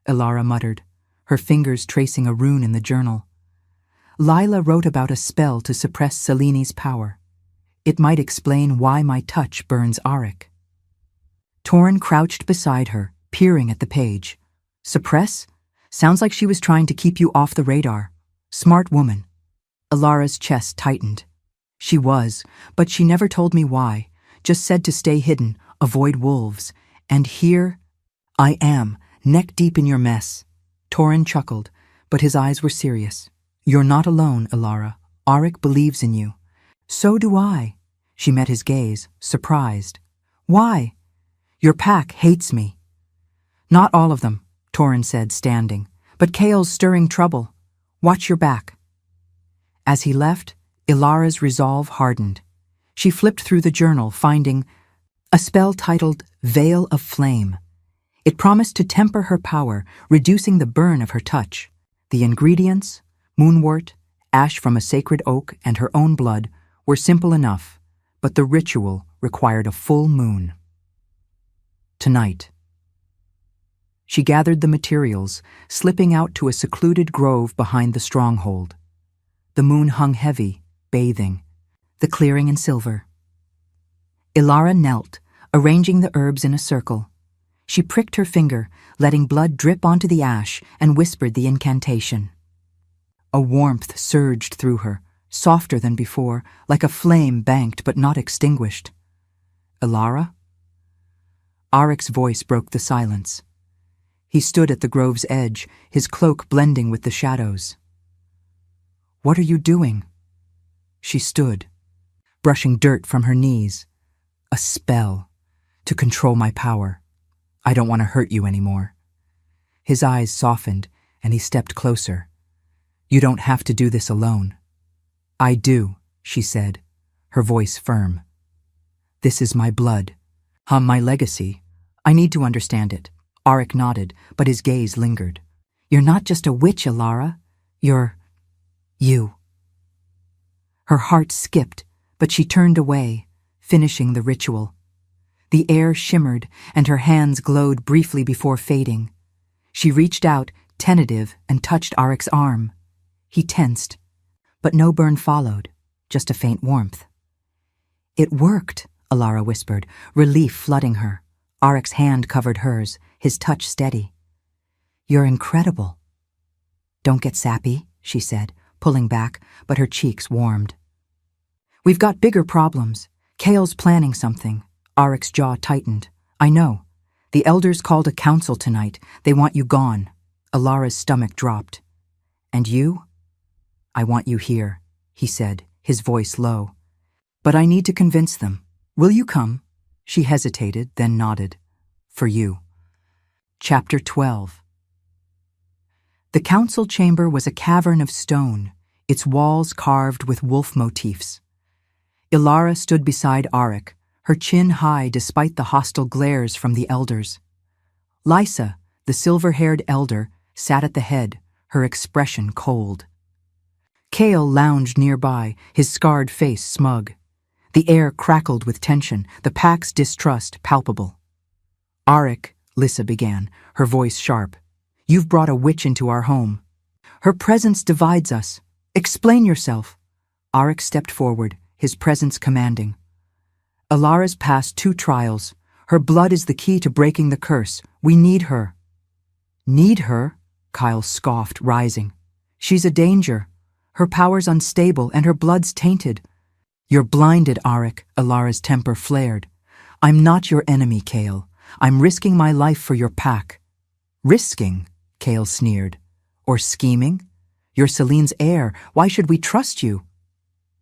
Ilara muttered, her fingers tracing a rune in the journal. "Lila wrote about a spell to suppress Celine's power. It might explain why my touch burns Auric." Torin crouched beside her, peering at the page. "Suppress? Sounds like she was trying to keep you off the radar. Smart woman." Ilara's chest tightened. "She was, but she never told me why, just said to stay hidden, avoid wolves. And here I am, neck deep in your mess." Torin chuckled, but his eyes were serious. "You're not alone, Ilara. Auric believes in you." "So do I." She met his gaze, surprised. "Why?" "Your pack hates me." "Not all of them," Torin said, standing. "But Kale's stirring trouble. Watch your back." As he left, Ilara's resolve hardened. She flipped through the journal, finding a spell titled Veil of Flame. It promised to temper her power, reducing the burn of her touch. The ingredients, moonwort, ash from a sacred oak, and her own blood, were simple enough, but the ritual required a full moon. Tonight. She gathered the materials, slipping out to a secluded grove behind the stronghold. The moon hung heavy, bathing, the clearing in silver. Ilara knelt, arranging the herbs in a circle. She pricked her finger, letting blood drip onto the ash, and whispered the incantation. A warmth surged through her, softer than before, like a flame banked but not extinguished. "Ilara?" Auric's voice broke the silence. He stood at the grove's edge, his cloak blending with the shadows. "What are you doing?" She stood, brushing dirt from her knees. "A spell, to control my power. I don't want to hurt you anymore." His eyes softened, and he stepped closer. "You don't have to do this alone." "I do," she said, her voice firm. "This is my blood. My legacy. I need to understand it." Auric nodded, but his gaze lingered. "You're not just a witch, Ilara. You're you." Her heart skipped, but she turned away, finishing the ritual. The air shimmered, and her hands glowed briefly before fading. She reached out, tentative, and touched Auric's arm. He tensed, but no burn followed, just a faint warmth. "It worked," Ilara whispered, relief flooding her. Auric's hand covered hers, his touch steady. "You're incredible." "Don't get sappy," she said, pulling back, but her cheeks warmed. "We've got bigger problems. Kale's planning something." Auric's jaw tightened. "I know. The elders called a council tonight. They want you gone." Ilara's stomach dropped. "And you?" "I want you here," he said, his voice low. "But I need to convince them. Will you come?" She hesitated, then nodded. "For you." Chapter 12. The council chamber was a cavern of stone, its walls carved with wolf motifs. Ilara stood beside Auric, her chin high despite the hostile glares from the elders. Lysa, the silver-haired elder, sat at the head, her expression cold. Kale lounged nearby, his scarred face smug. The air crackled with tension, the pack's distrust palpable. "Auric," Lysa began, her voice sharp, "you've brought a witch into our home. Her presence divides us. Explain yourself." Auric stepped forward, his presence commanding. "Ilara's passed 2 trials. Her blood is the key to breaking the curse. We need her." Need her? Kyle scoffed, rising. She's a danger. Her power's unstable and her blood's tainted. You're blinded, Arik, Alara's temper flared. I'm not your enemy, Kale. I'm risking my life for your pack. Risking? Kale sneered. Or scheming? You're Celine's heir. Why should we trust you?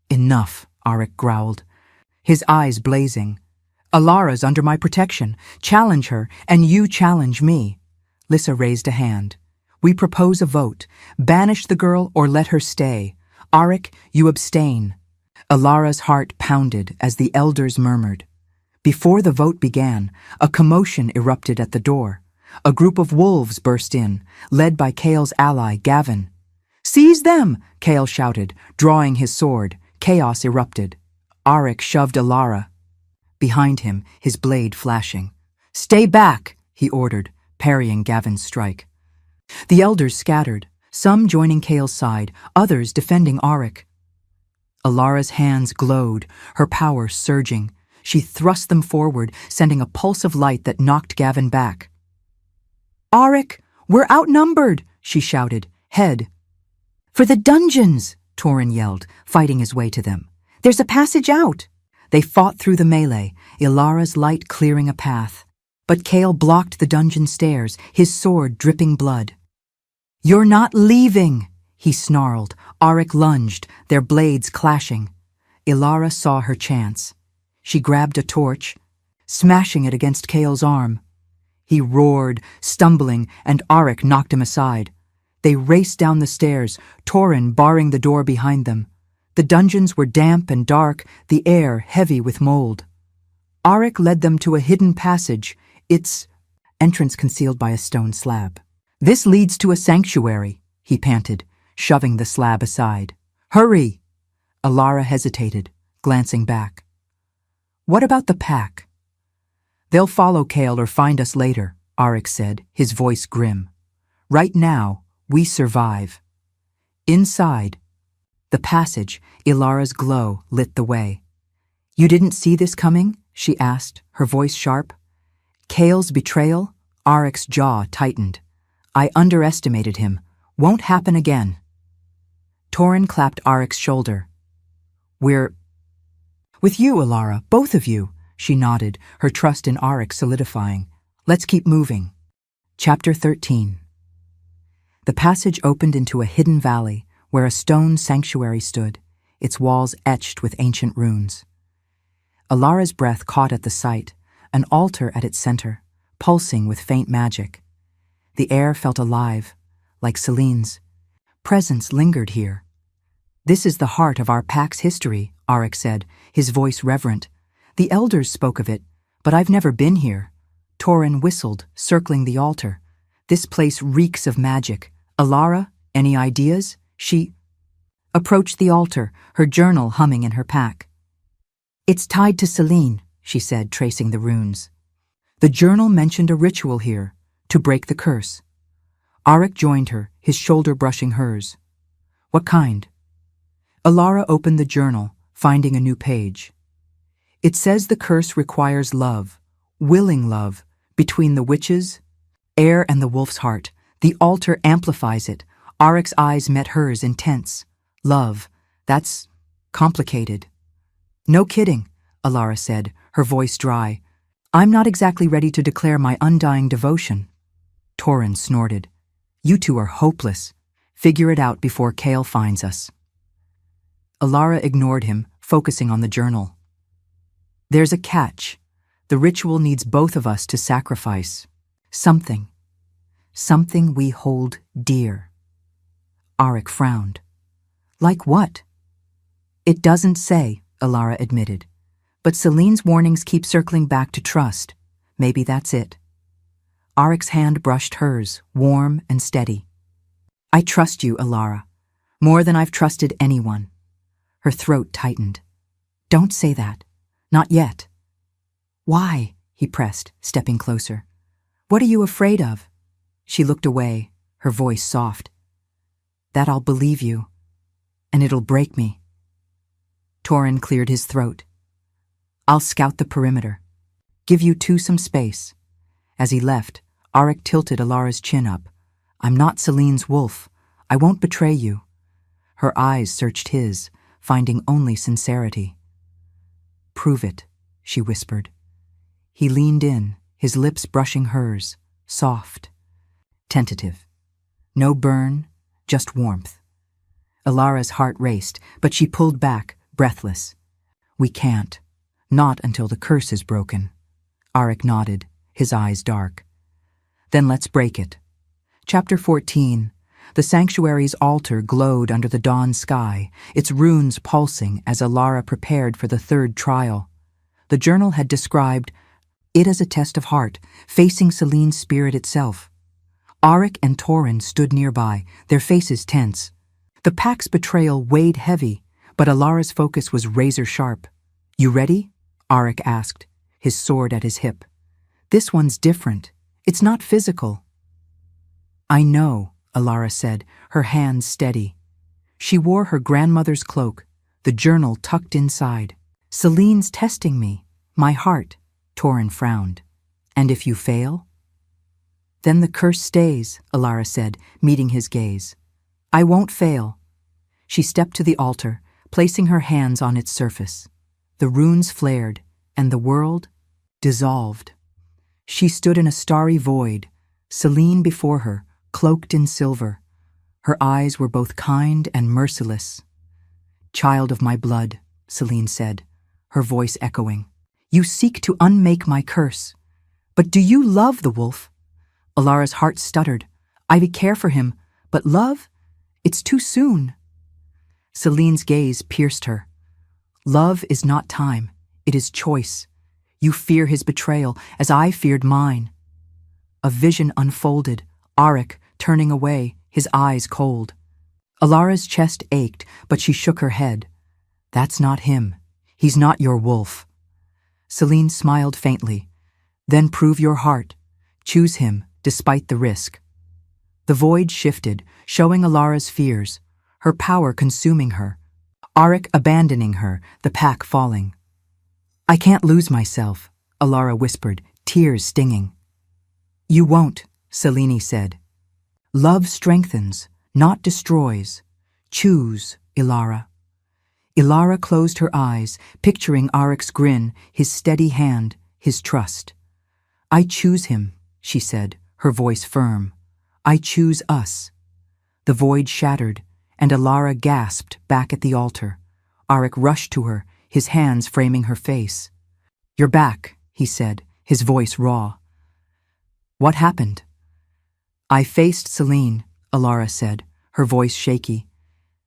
Enough, Arik growled, his eyes blazing. Alara's under my protection. Challenge her, and you challenge me. Lissa raised a hand. We propose a vote. Banish the girl or let her stay. Arik, you abstain. Alara's heart pounded as the elders murmured. Before the vote began, a commotion erupted at the door. A group of wolves burst in, led by Kale's ally, Gavin. Seize them! Kale shouted, drawing his sword. Chaos erupted. Arik shoved Alara behind him, his blade flashing. Stay back, he ordered, parrying Gavin's strike. The elders scattered, some joining Kale's side, others defending Arik. Alara's hands glowed, her power surging. She thrust them forward, sending a pulse of light that knocked Gavin back. Arik, we're outnumbered, she shouted, head. For the dungeons, Torin yelled, fighting his way to them. There's a passage out. They fought through the melee, Alara's light clearing a path. But Kale blocked the dungeon stairs, his sword dripping blood. You're not leaving, he snarled. Arik lunged, their blades clashing. Alara saw her chance. She grabbed a torch, smashing it against Kale's arm. He roared, stumbling, and Arik knocked him aside. They raced down the stairs, Torin barring the door behind them. The dungeons were damp and dark, the air heavy with mold. Arik led them to a hidden passage, its entrance concealed by a stone slab. This leads to a sanctuary, he panted, shoving the slab aside. Hurry! Alara hesitated, glancing back. What about the pack? They'll follow Kale or find us later, Arik said, his voice grim. Right now, we survive. Inside, the passage, Alara's glow lit the way. You didn't see this coming? She asked, her voice sharp. Kale's betrayal? Arik's jaw tightened. I underestimated him. Won't happen again. Torin clapped Arik's shoulder. We're with you, Alara, both of you, she nodded, her trust in Arik solidifying. Let's keep moving. Chapter 13. The passage opened into a hidden valley where a stone sanctuary stood, its walls etched with ancient runes. Alara's breath caught at the sight, an altar at its center, pulsing with faint magic. The air felt alive, like Celine's. Presence lingered here. This is the heart of our pack's history, Arik said, his voice reverent. The elders spoke of it, but I've never been here. Torin whistled, circling the altar. This place reeks of magic. Alara, any ideas? She approached the altar, her journal humming in her pack. It's tied to Celine, she said, tracing the runes. The journal mentioned a ritual here, to break the curse. Arik joined her, his shoulder brushing hers. What kind? Alara opened the journal, finding a new page. It says the curse requires love, willing love, between the witches, air and the wolf's heart. The altar amplifies it. Arik's eyes met hers, intense. Love, that's complicated. No kidding, Alara said, her voice dry. I'm not exactly ready to declare my undying devotion. Torin snorted. You two are hopeless. Figure it out before Kale finds us. Alara ignored him, focusing on the journal. There's a catch. The ritual needs both of us to sacrifice. Something we hold dear. Arik frowned. Like what? It doesn't say, Alara admitted. But Celine's warnings keep circling back to trust. Maybe that's it. Arik's hand brushed hers, warm and steady. I trust you, Alara, more than I've trusted anyone. Her throat tightened. Don't say that. Not yet. Why? He pressed, stepping closer. What are you afraid of? She looked away, her voice soft. That I'll believe you, and it'll break me. Torin cleared his throat. I'll scout the perimeter. Give you two some space. As he left, Arik tilted Alara's chin up, I'm not Celine's wolf. I won't betray you. Her eyes searched his, finding only sincerity. Prove it, she whispered. He leaned in, his lips brushing hers, soft, tentative. No burn, just warmth. Ilara's heart raced, but she pulled back, breathless. We can't. Not until the curse is broken. Arik nodded, his eyes dark. Then let's break it. Chapter 14. The sanctuary's altar glowed under the dawn sky, its runes pulsing as Ilara prepared for the third trial. The journal had described it as a test of heart, facing Celine's spirit itself. Arik and Torin stood nearby, their faces tense. The pack's betrayal weighed heavy, but Ilara's focus was razor-sharp. You ready? Arik asked, his sword at his hip. This one's different. It's not physical. I know, Ilara said, her hands steady. She wore her grandmother's cloak, the journal tucked inside. Celine's testing me, my heart, Torin frowned. And if you fail? Then the curse stays, Ilara said, meeting his gaze. I won't fail. She stepped to the altar, placing her hands on its surface. The runes flared, and the world dissolved. She stood in a starry void, Celine before her, cloaked in silver. Her eyes were both kind and merciless. Child of my blood, Celine said, her voice echoing. You seek to unmake my curse. But do you love the wolf? Ilara's heart stuttered. I care for him, but love? It's too soon. Celine's gaze pierced her. Love is not time, it is choice. You fear his betrayal, as I feared mine. A vision unfolded, Arik turning away, his eyes cold. Ilara's chest ached, but she shook her head. That's not him. He's not your wolf. Celine smiled faintly. Then prove your heart. Choose him, despite the risk. The void shifted, showing Ilara's fears, her power consuming her. Arik abandoning her, the pack falling. I can't lose myself, Ilara whispered, tears stinging. You won't, Celine said. Love strengthens, not destroys. Choose, Ilara. Ilara closed her eyes, picturing Arik's grin, his steady hand, his trust. I choose him, she said, her voice firm. I choose us. The void shattered, and Ilara gasped back at the altar. Arik rushed to her, his hands framing her face. You're back, he said, his voice raw. What happened? I faced Celine, Ilara said, her voice shaky.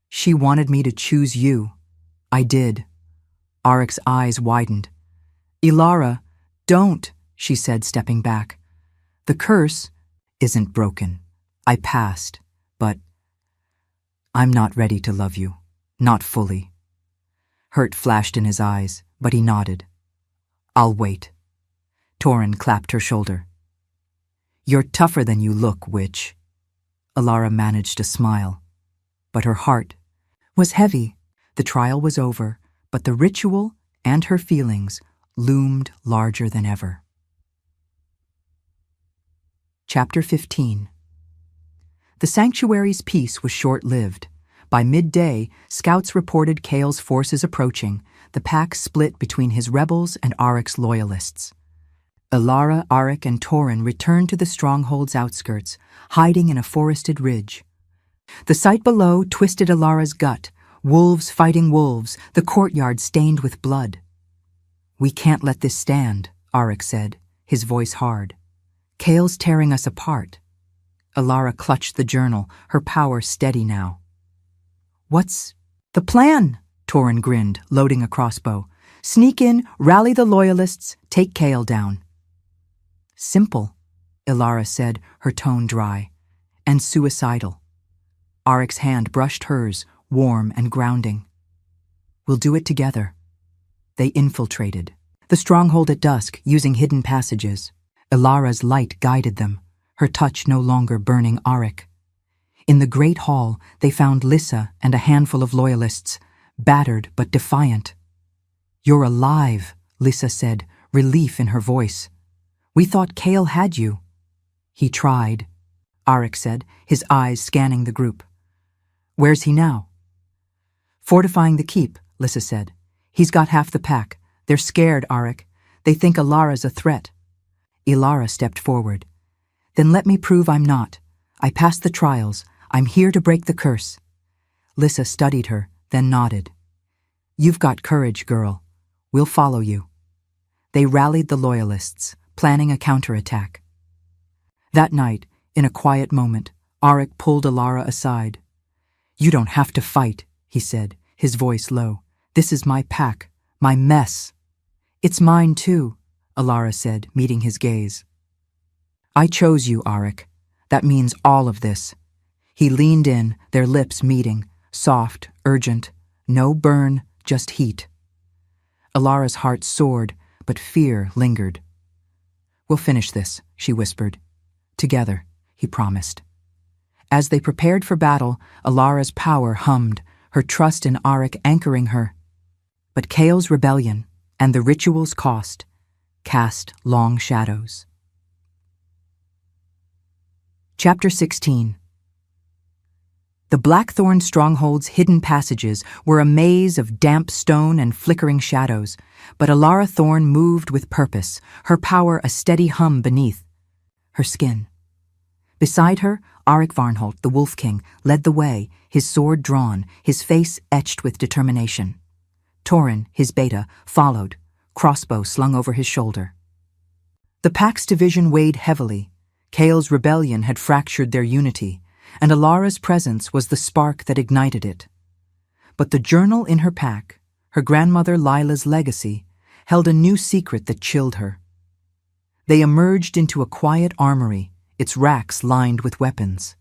She wanted me to choose you. I did. Arik's eyes widened. Ilara, don't, she said, stepping back. The curse isn't broken. I passed, but I'm not ready to love you. Not fully. Hurt flashed in his eyes, but he nodded. I'll wait. Torin clapped her shoulder. You're tougher than you look, witch. Ilara managed a smile, but her heart was heavy. The trial was over, but the ritual and her feelings loomed larger than ever. Chapter 15. The sanctuary's peace was short-lived. By midday, scouts reported Kale's forces approaching, the pack split between his rebels and Arik's loyalists. Ilara, Arik, and Torin returned to the stronghold's outskirts, hiding in a forested ridge. The sight below twisted Ilara's gut, wolves fighting wolves, the courtyard stained with blood. We can't let this stand, Arik said, his voice hard. Kale's tearing us apart. Ilara clutched the journal, her power steady now. What's the plan? Torin grinned, loading a crossbow. Sneak in, rally the loyalists, take Kale down. Simple, Ilara said, her tone dry. And suicidal. Arik's hand brushed hers, warm and grounding. We'll do it together. They infiltrated the stronghold at dusk, using hidden passages. Ilara's light guided them, her touch no longer burning Arik. In the great hall, they found Lissa and a handful of loyalists, battered but defiant. You're alive, Lissa said, relief in her voice. We thought Kale had you. He tried. Arik said, his eyes scanning the group. Where's he now? Fortifying the keep, Lissa said. He's got half the pack. They're scared, Arik. They think Ilara's a threat. Ilara stepped forward. Then let me prove I'm not. I passed the trials. I'm here to break the curse. Lissa studied her, then nodded. You've got courage, girl. We'll follow you. They rallied the loyalists, planning a counterattack. That night, in a quiet moment, Arik pulled Ilara aside. You don't have to fight, he said, his voice low. This is my pack, my mess. It's mine too, Ilara said, meeting his gaze. I chose you, Arik. That means all of this. He leaned in, their lips meeting, soft, urgent, no burn, just heat. Ilara's heart soared, but fear lingered. We'll finish this, she whispered. Together, he promised. As they prepared for battle, Ilara's power hummed, her trust in Arik anchoring her. But Kale's rebellion, and the ritual's cost, cast long shadows. Chapter 16. The Blackthorn stronghold's hidden passages were a maze of damp stone and flickering shadows, but Ilara Thorn moved with purpose, her power a steady hum beneath her skin. Beside her, Arik Varnholt, the Wolf King, led the way, his sword drawn, his face etched with determination. Torin, his beta, followed, crossbow slung over his shoulder. The pack's division weighed heavily. Kale's rebellion had fractured their unity, and Ilara's presence was the spark that ignited it. But the journal in her pack, her grandmother Lila's legacy, held a new secret that chilled her. They emerged into a quiet armory, its racks lined with weapons.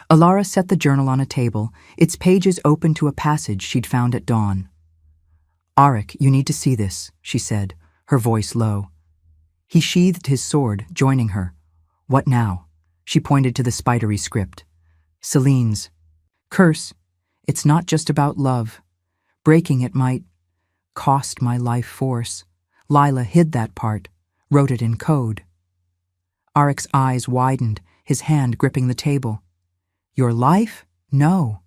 Ilara set the journal on a table, its pages open to a passage she'd found at dawn. Arik, you need to see this, she said, her voice low. He sheathed his sword, joining her. What now? She pointed to the spidery script. Celine's. Curse. It's not just about love. Breaking it might cost my life force. Lila hid that part, wrote it in code. Arik's eyes widened, his hand gripping the table. Your life? No.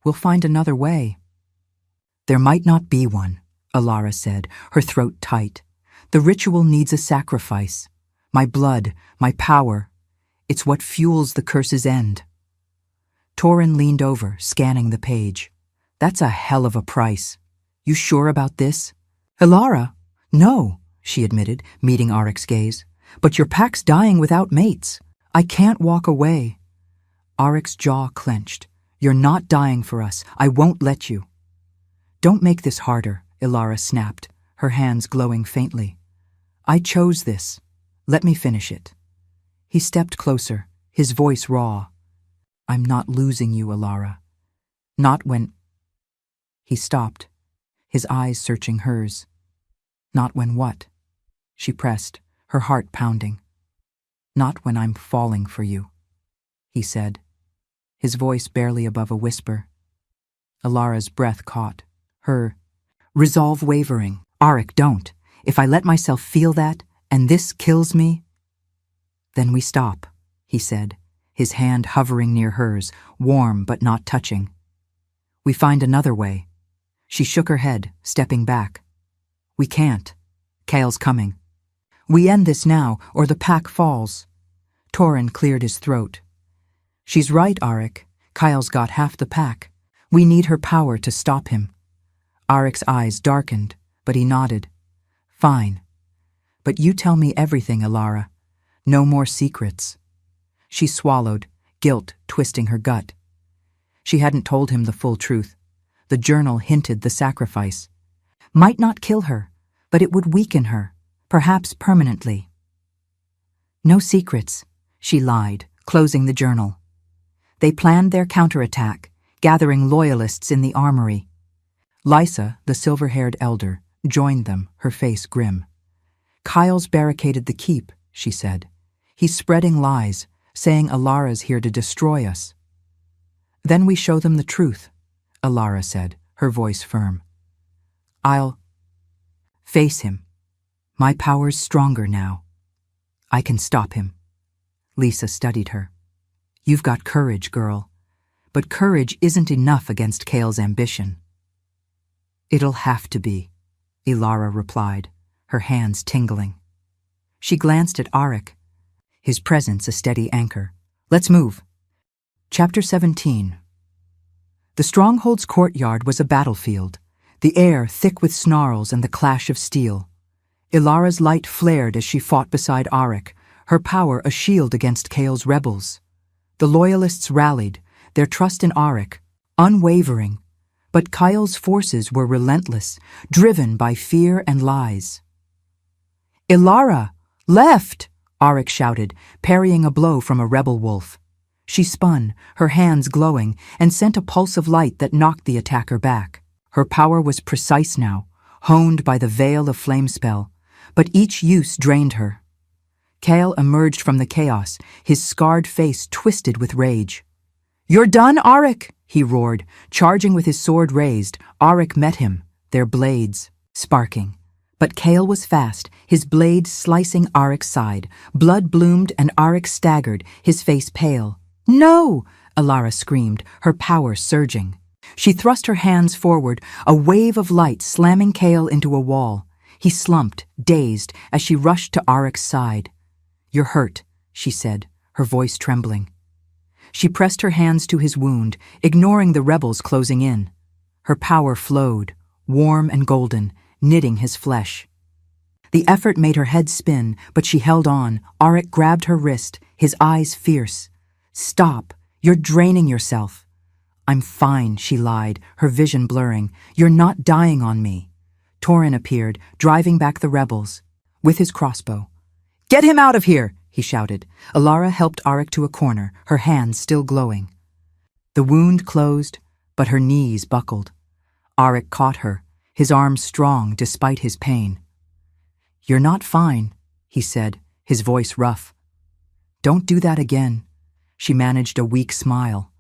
We'll find another way. There might not be one, Ilara said, her throat tight. The ritual needs a sacrifice. My blood, my power. It's what fuels the curse's end. Torin leaned over, scanning the page. That's a hell of a price. You sure about this? Ilara? No, she admitted, meeting Arik's gaze. But your pack's dying without mates. I can't walk away. Arik's jaw clenched. You're not dying for us. I won't let you. Don't make this harder, Ilara snapped, her hands glowing faintly. I chose this. Let me finish it. He stepped closer, his voice raw. I'm not losing you, Ilara. Not when... He stopped, his eyes searching hers. Not when what? She pressed, her heart pounding. Not when I'm falling for you, he said, his voice barely above a whisper. Ilara's breath caught, her resolve wavering. Arik, don't. If I let myself feel that, and this kills me... Then we stop, he said, his hand hovering near hers, warm but not touching. We find another way. She shook her head, stepping back. We can't. Kale's coming. We end this now, or the pack falls. Torin cleared his throat. She's right, Arik. Kyle's got half the pack. We need her power to stop him. Arik's eyes darkened, but he nodded. Fine. But you tell me everything, Ilara. No more secrets. She swallowed, guilt twisting her gut. She hadn't told him the full truth. The journal hinted the sacrifice. Might not kill her, but it would weaken her, perhaps permanently. No secrets, she lied, closing the journal. They planned their counterattack, gathering loyalists in the armory. Lysa, the silver-haired elder, joined them, her face grim. Kyle's barricaded the keep, she said. He's spreading lies, saying Ilara's here to destroy us. Then we show them the truth, Ilara said, her voice firm. I'll face him. My power's stronger now. I can stop him. Lisa studied her. You've got courage, girl. But courage isn't enough against Kale's ambition. It'll have to be, Ilara replied, her hands tingling. She glanced at Arik, his presence a steady anchor. Let's move. Chapter 17. The stronghold's courtyard was a battlefield, the air thick with snarls and the clash of steel. Ilara's light flared as she fought beside Arik, her power a shield against Kale's rebels. The loyalists rallied, their trust in Arik unwavering, but Kyle's forces were relentless, driven by fear and lies. Ilara! Left! Arik shouted, parrying a blow from a rebel wolf. She spun, her hands glowing, and sent a pulse of light that knocked the attacker back. Her power was precise now, honed by the veil of flame spell, but each use drained her. Kale emerged from the chaos, his scarred face twisted with rage. "You're done, Arik!" he roared, charging with his sword raised. Arik met him, their blades sparking. But Kale was fast, his blade slicing Arik's side. Blood bloomed and Arik staggered, his face pale. "No!" Ilara screamed, her power surging. She thrust her hands forward, a wave of light slamming Kale into a wall. He slumped, dazed, as she rushed to Arik's side. "You're hurt," she said, her voice trembling. She pressed her hands to his wound, ignoring the rebels closing in. Her power flowed, warm and golden, knitting his flesh. The effort made her head spin, but she held on. Arik grabbed her wrist, his eyes fierce. "Stop! You're draining yourself." "I'm fine," she lied, her vision blurring. "You're not dying on me." Torin appeared, driving back the rebels with his crossbow. "Get him out of here!" he shouted. Ilara helped Arik to a corner, her hands still glowing. The wound closed, but her knees buckled. Arik caught her, his arms strong despite his pain. "You're not fine," he said, his voice rough. "Don't do that again." She managed a weak smile.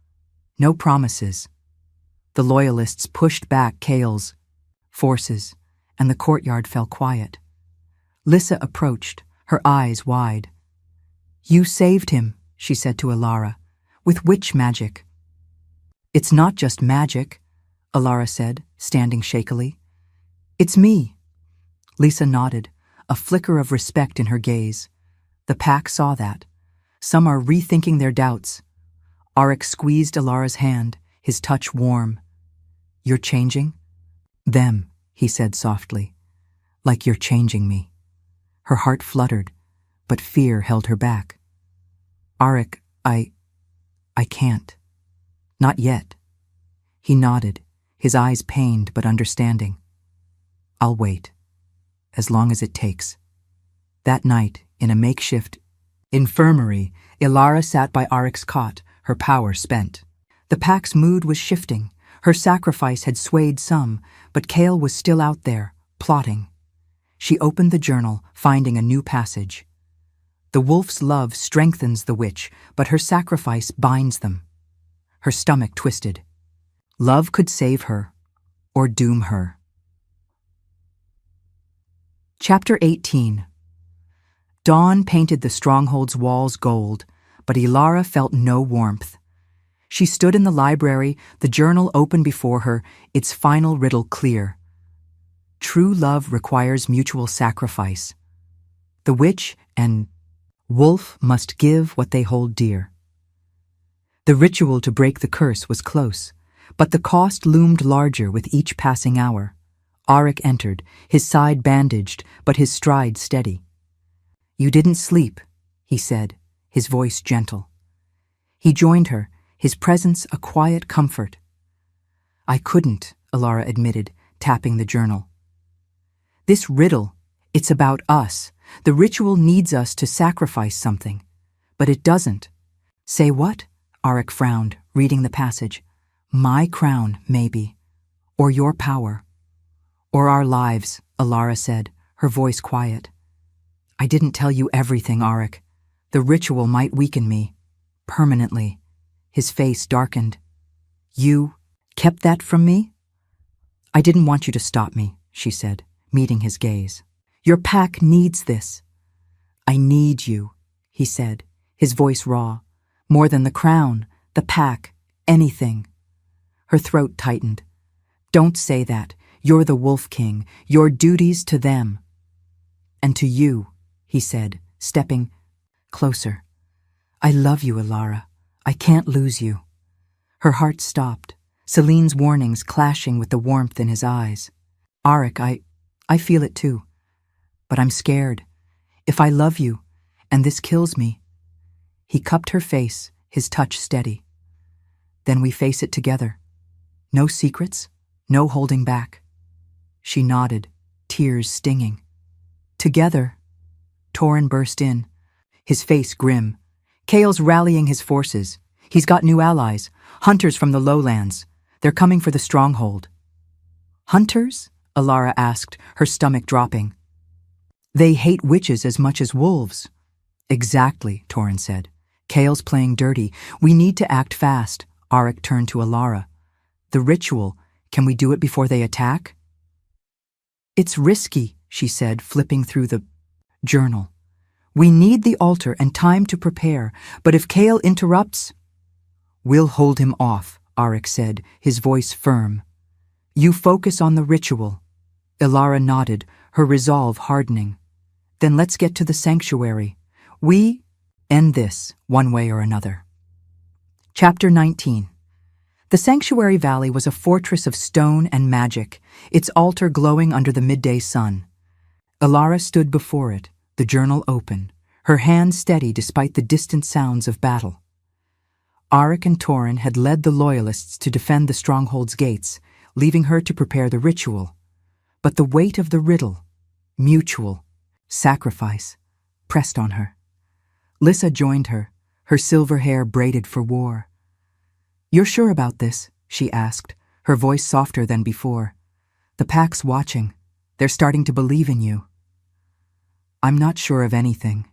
No promises. The loyalists pushed back Kale's forces, and the courtyard fell quiet. Lissa approached, her eyes wide. "You saved him," she said to Ilara. "With witch magic." "It's not just magic," Ilara said, standing shakily. "It's me." Lissa nodded, a flicker of respect in her gaze. The pack saw that. Some are rethinking their doubts. Arik squeezed Ilara's hand, his touch warm. "You're changing?" "Them," he said softly. "Like you're changing me." Her heart fluttered, but fear held her back. "Arik, I can't. Not yet." He nodded, his eyes pained but understanding. "I'll wait. As long as it takes." That night, in a makeshift infirmary, Ilara sat by Arik's cot, her power spent. The pack's mood was shifting. Her sacrifice had swayed some, but Kale was still out there, plotting. She opened the journal, finding a new passage. "The wolf's love strengthens the witch, but her sacrifice binds them." Her stomach twisted. Love could save her, or doom her. Chapter 18. Dawn painted the stronghold's walls gold, but Ilara felt no warmth. She stood in the library, the journal open before her, its final riddle clear. True love requires mutual sacrifice. The witch and wolf must give what they hold dear. The ritual to break the curse was close, but the cost loomed larger with each passing hour. Arik entered, his side bandaged, but his stride steady. "You didn't sleep," he said, his voice gentle. He joined her, his presence a quiet comfort. "I couldn't," Ilara admitted, tapping the journal. "This riddle, it's about us. The ritual needs us to sacrifice something, but it doesn't." "Say what?" Arik frowned, reading the passage. "My crown, maybe. Or your power. Or our lives," Ilara said, her voice quiet. "I didn't tell you everything, Arik. The ritual might weaken me. Permanently." His face darkened. "You kept that from me?" "I didn't want you to stop me," she said, meeting his gaze. "Your pack needs this." "I need you," he said, his voice raw. More than the crown, the pack, anything. Her throat tightened. Don't say that. You're the Wolf King. Your duties to them. And to you, he said, stepping closer. I love you, Ilara. I can't lose you. Her heart stopped, Celine's warnings clashing with the warmth in his eyes. Arik, I feel it too. But I'm scared. If I love you, and this kills me. He cupped her face, his touch steady. Then we face it together. No secrets, no holding back. She nodded, tears stinging. Together. Torin burst in, his face grim. Kale's rallying his forces. He's got new allies, hunters from the lowlands. They're coming for the stronghold. Hunters? Ilara asked, her stomach dropping. They hate witches as much as wolves. Exactly, Torin said. Kale's playing dirty. We need to act fast. Arik turned to Ilara. The ritual, can we do it before they attack? It's risky, she said, flipping through the journal. We need the altar and time to prepare, but if Kale interrupts... We'll hold him off, Arik said, his voice firm. You focus on the ritual. Ilara nodded, her resolve hardening. Then let's get to the sanctuary. We end this, one way or another. Chapter 19. The sanctuary valley was a fortress of stone and magic, its altar glowing under the midday sun. Ilara stood before it, the journal open, her hand steady despite the distant sounds of battle. Arik and Torin had led the loyalists to defend the stronghold's gates, leaving her to prepare the ritual. But the weight of the riddle, mutual, sacrifice, pressed on her. Lissa joined her, her silver hair braided for war. You're sure about this? She asked, her voice softer than before. The pack's watching. They're starting to believe in you. I'm not sure of anything,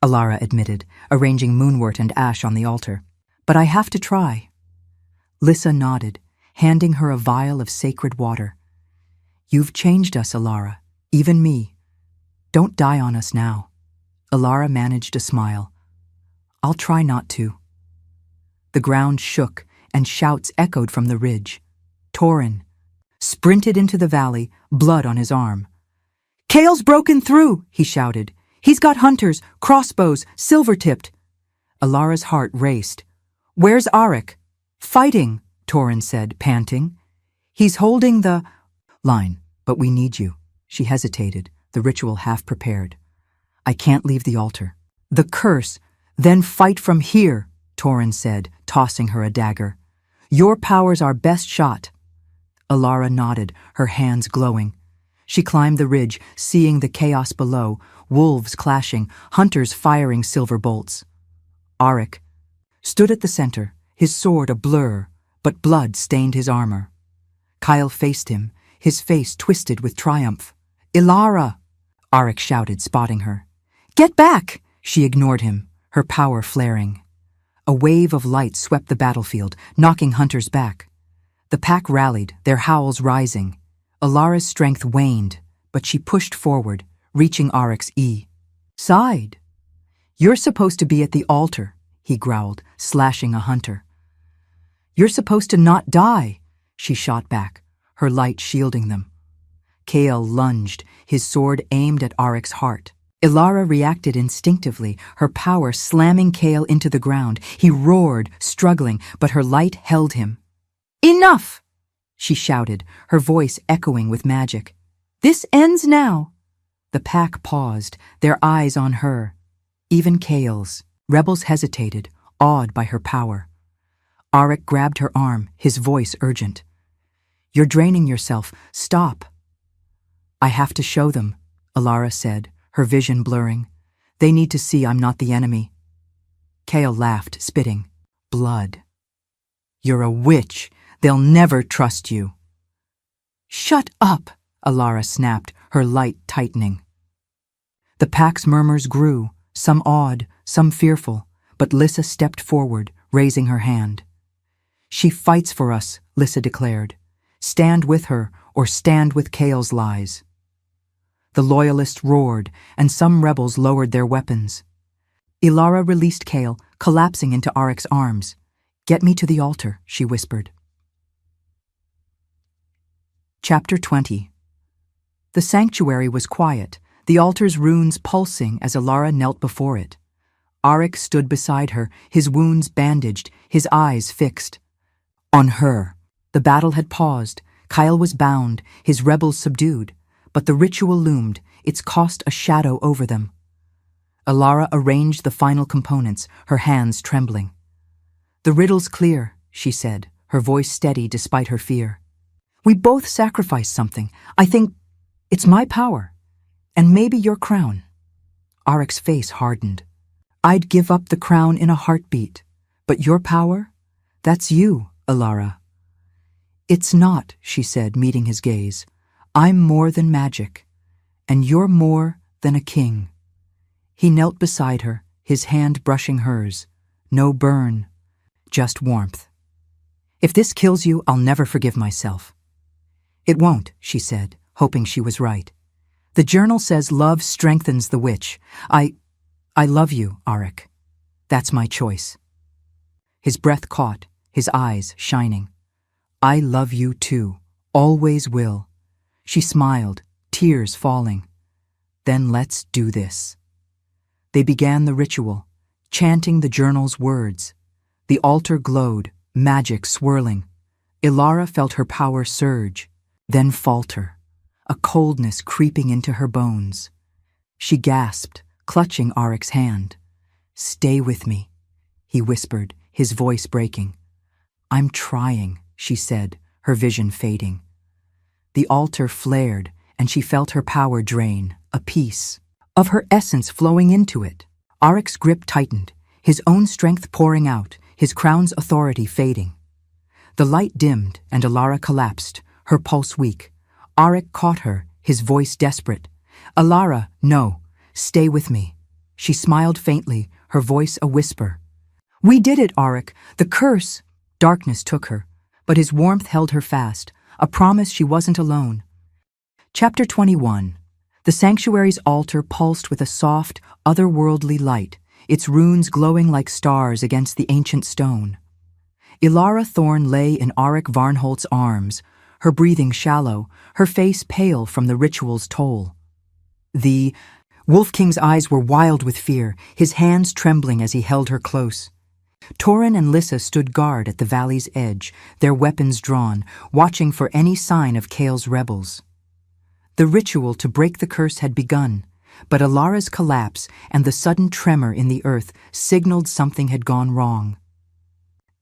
Ilara admitted, arranging moonwort and ash on the altar. But I have to try. Lissa nodded, handing her a vial of sacred water. You've changed us, Ilara, even me. Don't die on us now. Ilara managed a smile. I'll try not to. The ground shook and shouts echoed from the ridge. Torin sprinted into the valley, blood on his arm. Kale's broken through, he shouted. He's got hunters, crossbows, silver-tipped. Ilara's heart raced. Where's Arik? Fighting, Torin said, panting. He's holding the line, but we need you. She hesitated, the ritual half prepared. I can't leave the altar. The curse, then fight from here, Torin said, tossing her a dagger. Your power's our best shot. Ilara nodded, her hands glowing. She climbed the ridge, seeing the chaos below, wolves clashing, hunters firing silver bolts. Arik stood at the center, his sword a blur, but blood stained his armor. Kyle faced him, his face twisted with triumph. Ilara! Arik shouted, spotting her. Get back! She ignored him, her power flaring. A wave of light swept the battlefield, knocking hunters back. The pack rallied, their howls rising. Ilara's strength waned, but she pushed forward, reaching Arik's side. You're supposed to be at the altar, he growled, slashing a hunter. You're supposed to not die, she shot back, her light shielding them. Kale lunged, his sword aimed at Arik's heart. Ilara reacted instinctively, her power slamming Kale into the ground. He roared, struggling, but her light held him. Enough! She shouted, her voice echoing with magic. This ends now. The pack paused, their eyes on her. Even Kale's. Rebels hesitated, awed by her power. Arik grabbed her arm, his voice urgent. You're draining yourself. Stop. I have to show them, Ilara said, her vision blurring. They need to see I'm not the enemy. Kale laughed, spitting. Blood. You're a witch. They'll never trust you. Shut up, Ilara snapped, her light tightening. The pack's murmurs grew, some awed, some fearful, but Lissa stepped forward, raising her hand. She fights for us, Lissa declared. Stand with her or stand with Kale's lies. The loyalists roared, and some rebels lowered their weapons. Ilara released Kale, collapsing into Aric's arms. "Get me to the altar," she whispered. Chapter 20. The sanctuary was quiet, the altar's runes pulsing as Alara knelt before it. Aric stood beside her, his wounds bandaged, his eyes fixed. On her. The battle had paused, Kyle was bound, his rebels subdued, but the ritual loomed, its cost a shadow over them. Alara arranged the final components, her hands trembling. "The riddle's clear," she said, her voice steady despite her fear. "We both sacrificed something. I think it's my power. And maybe your crown." Aric's face hardened. "I'd give up the crown in a heartbeat. But your power? That's you, Alara." "It's not," she said, meeting his gaze. "I'm more than magic. And you're more than a king." He knelt beside her, his hand brushing hers. No burn, just warmth. "If this kills you, I'll never forgive myself." "It won't," she said, hoping she was right. "The journal says love strengthens the witch. I love you, Aric. That's my choice." His breath caught, his eyes shining. "I love you too, always will." She smiled, tears falling. "Then let's do this." They began the ritual, chanting the journal's words. The altar glowed, magic swirling. Alara felt her power surge, then falter, a coldness creeping into her bones. She gasped, clutching Aric's hand. "Stay with me," he whispered, his voice breaking. "I'm trying," she said, her vision fading. The altar flared, and she felt her power drain, a piece of her essence flowing into it. Aric's grip tightened, his own strength pouring out, his crown's authority fading. The light dimmed, and Alara collapsed, her pulse weak. Aric caught her, his voice desperate. "Alara, no. Stay with me." She smiled faintly, her voice a whisper. "We did it, Aric. The curse." Darkness took her, but his warmth held her fast, a promise she wasn't alone. Chapter 21. The sanctuary's altar pulsed with a soft, otherworldly light, its runes glowing like stars against the ancient stone. Alara Thorne lay in Aric Varnholt's arms, her breathing shallow, her face pale from the ritual's toll. The Wolf King's eyes were wild with fear, his hands trembling as he held her close. Torin and Lissa stood guard at the valley's edge, their weapons drawn, watching for any sign of Kale's rebels. The ritual to break the curse had begun, but Alara's collapse and the sudden tremor in the earth signaled something had gone wrong.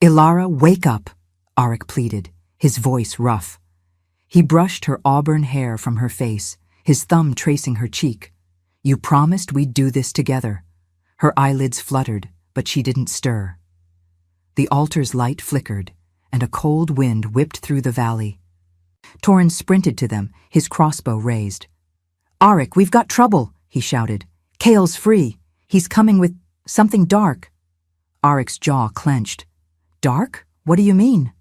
"Alara, wake up," Aric pleaded, his voice rough. He brushed her auburn hair from her face, his thumb tracing her cheek. "You promised we'd do this together." Her eyelids fluttered, but she didn't stir. The altar's light flickered, and a cold wind whipped through the valley. Torin sprinted to them, his crossbow raised. "Aric, we've got trouble," he shouted. "Kale's free. He's coming with something dark." Aric's jaw clenched. "Dark? What do you mean?"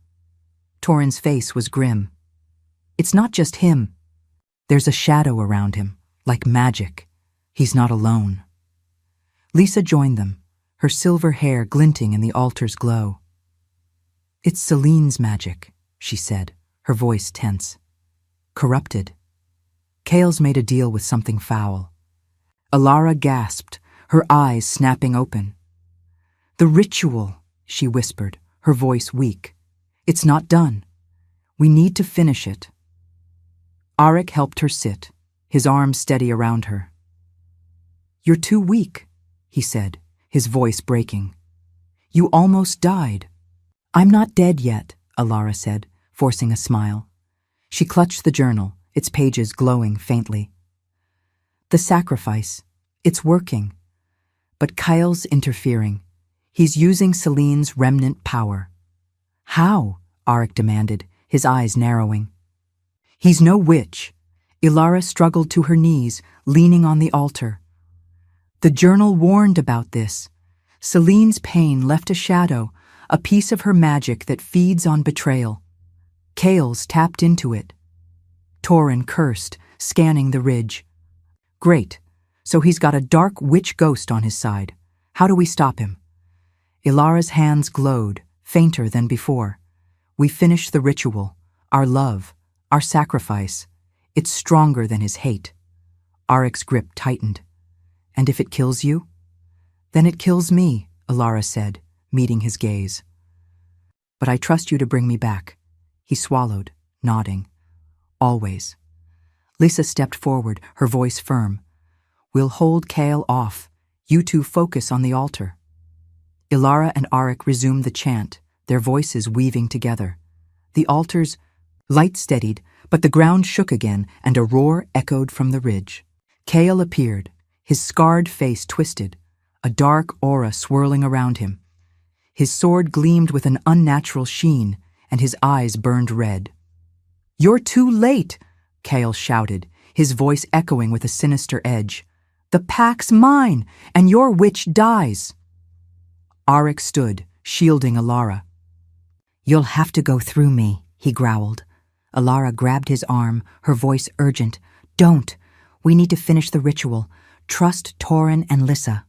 Torin's face was grim. "It's not just him. There's a shadow around him, like magic. He's not alone." Lisa joined them, her silver hair glinting in the altar's glow. "It's Celine's magic," she said, her voice tense. "Corrupted. Kale's made a deal with something foul." Alara gasped, her eyes snapping open. "The ritual," she whispered, her voice weak. "It's not done. We need to finish it." Aric helped her sit, his arms steady around her. "You're too weak," he said, his voice breaking. "You almost died." "I'm not dead yet," Alara said, forcing a smile. She clutched the journal, its pages glowing faintly. "The sacrifice. It's working. But Kyle's interfering. He's using Celine's remnant power." "How?" Aric demanded, his eyes narrowing. "He's no witch." Alara struggled to her knees, leaning on the altar. "The journal warned about this. Celine's pain left a shadow, a piece of her magic that feeds on betrayal. Kale's tapped into it." Torin cursed, scanning the ridge. "Great. So he's got a dark witch ghost on his side. How do we stop him?" Ilara's hands glowed, fainter than before. We finish the ritual, our love, our sacrifice. It's stronger than his hate. Arik's grip tightened. And if it kills you? Then it kills me, Ilara said, meeting his gaze. But I trust you to bring me back. He swallowed, nodding. Always. Lisa stepped forward, her voice firm. We'll hold Kale off. You two focus on the altar. Ilara and Arik resumed the chant, their voices weaving together. The altar's light steadied, but the ground shook again and a roar echoed from the ridge. Kale appeared, his scarred face twisted, a dark aura swirling around him. His sword gleamed with an unnatural sheen, and his eyes burned red. "You're too late!" Kale shouted, his voice echoing with a sinister edge. "The pack's mine, and your witch dies!" Arik stood, shielding Ilara. "You'll have to go through me," he growled. Ilara grabbed his arm, her voice urgent. "Don't! We need to finish the ritual. Trust Torin and Lissa."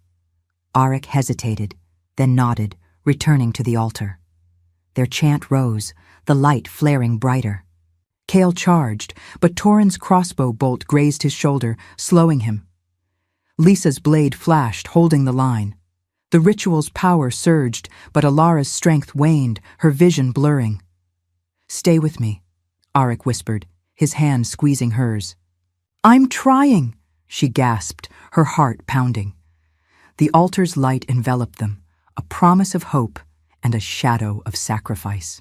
Arik hesitated, then nodded, returning to the altar. Their chant rose, the light flaring brighter. Kale charged, but Torin's crossbow bolt grazed his shoulder, slowing him. Lisa's blade flashed, holding the line. The ritual's power surged, but Ilara's strength waned, her vision blurring. "Stay with me," Arik whispered, his hand squeezing hers. "I'm trying," she gasped, her heart pounding. The altar's light enveloped them, a promise of hope and a shadow of sacrifice.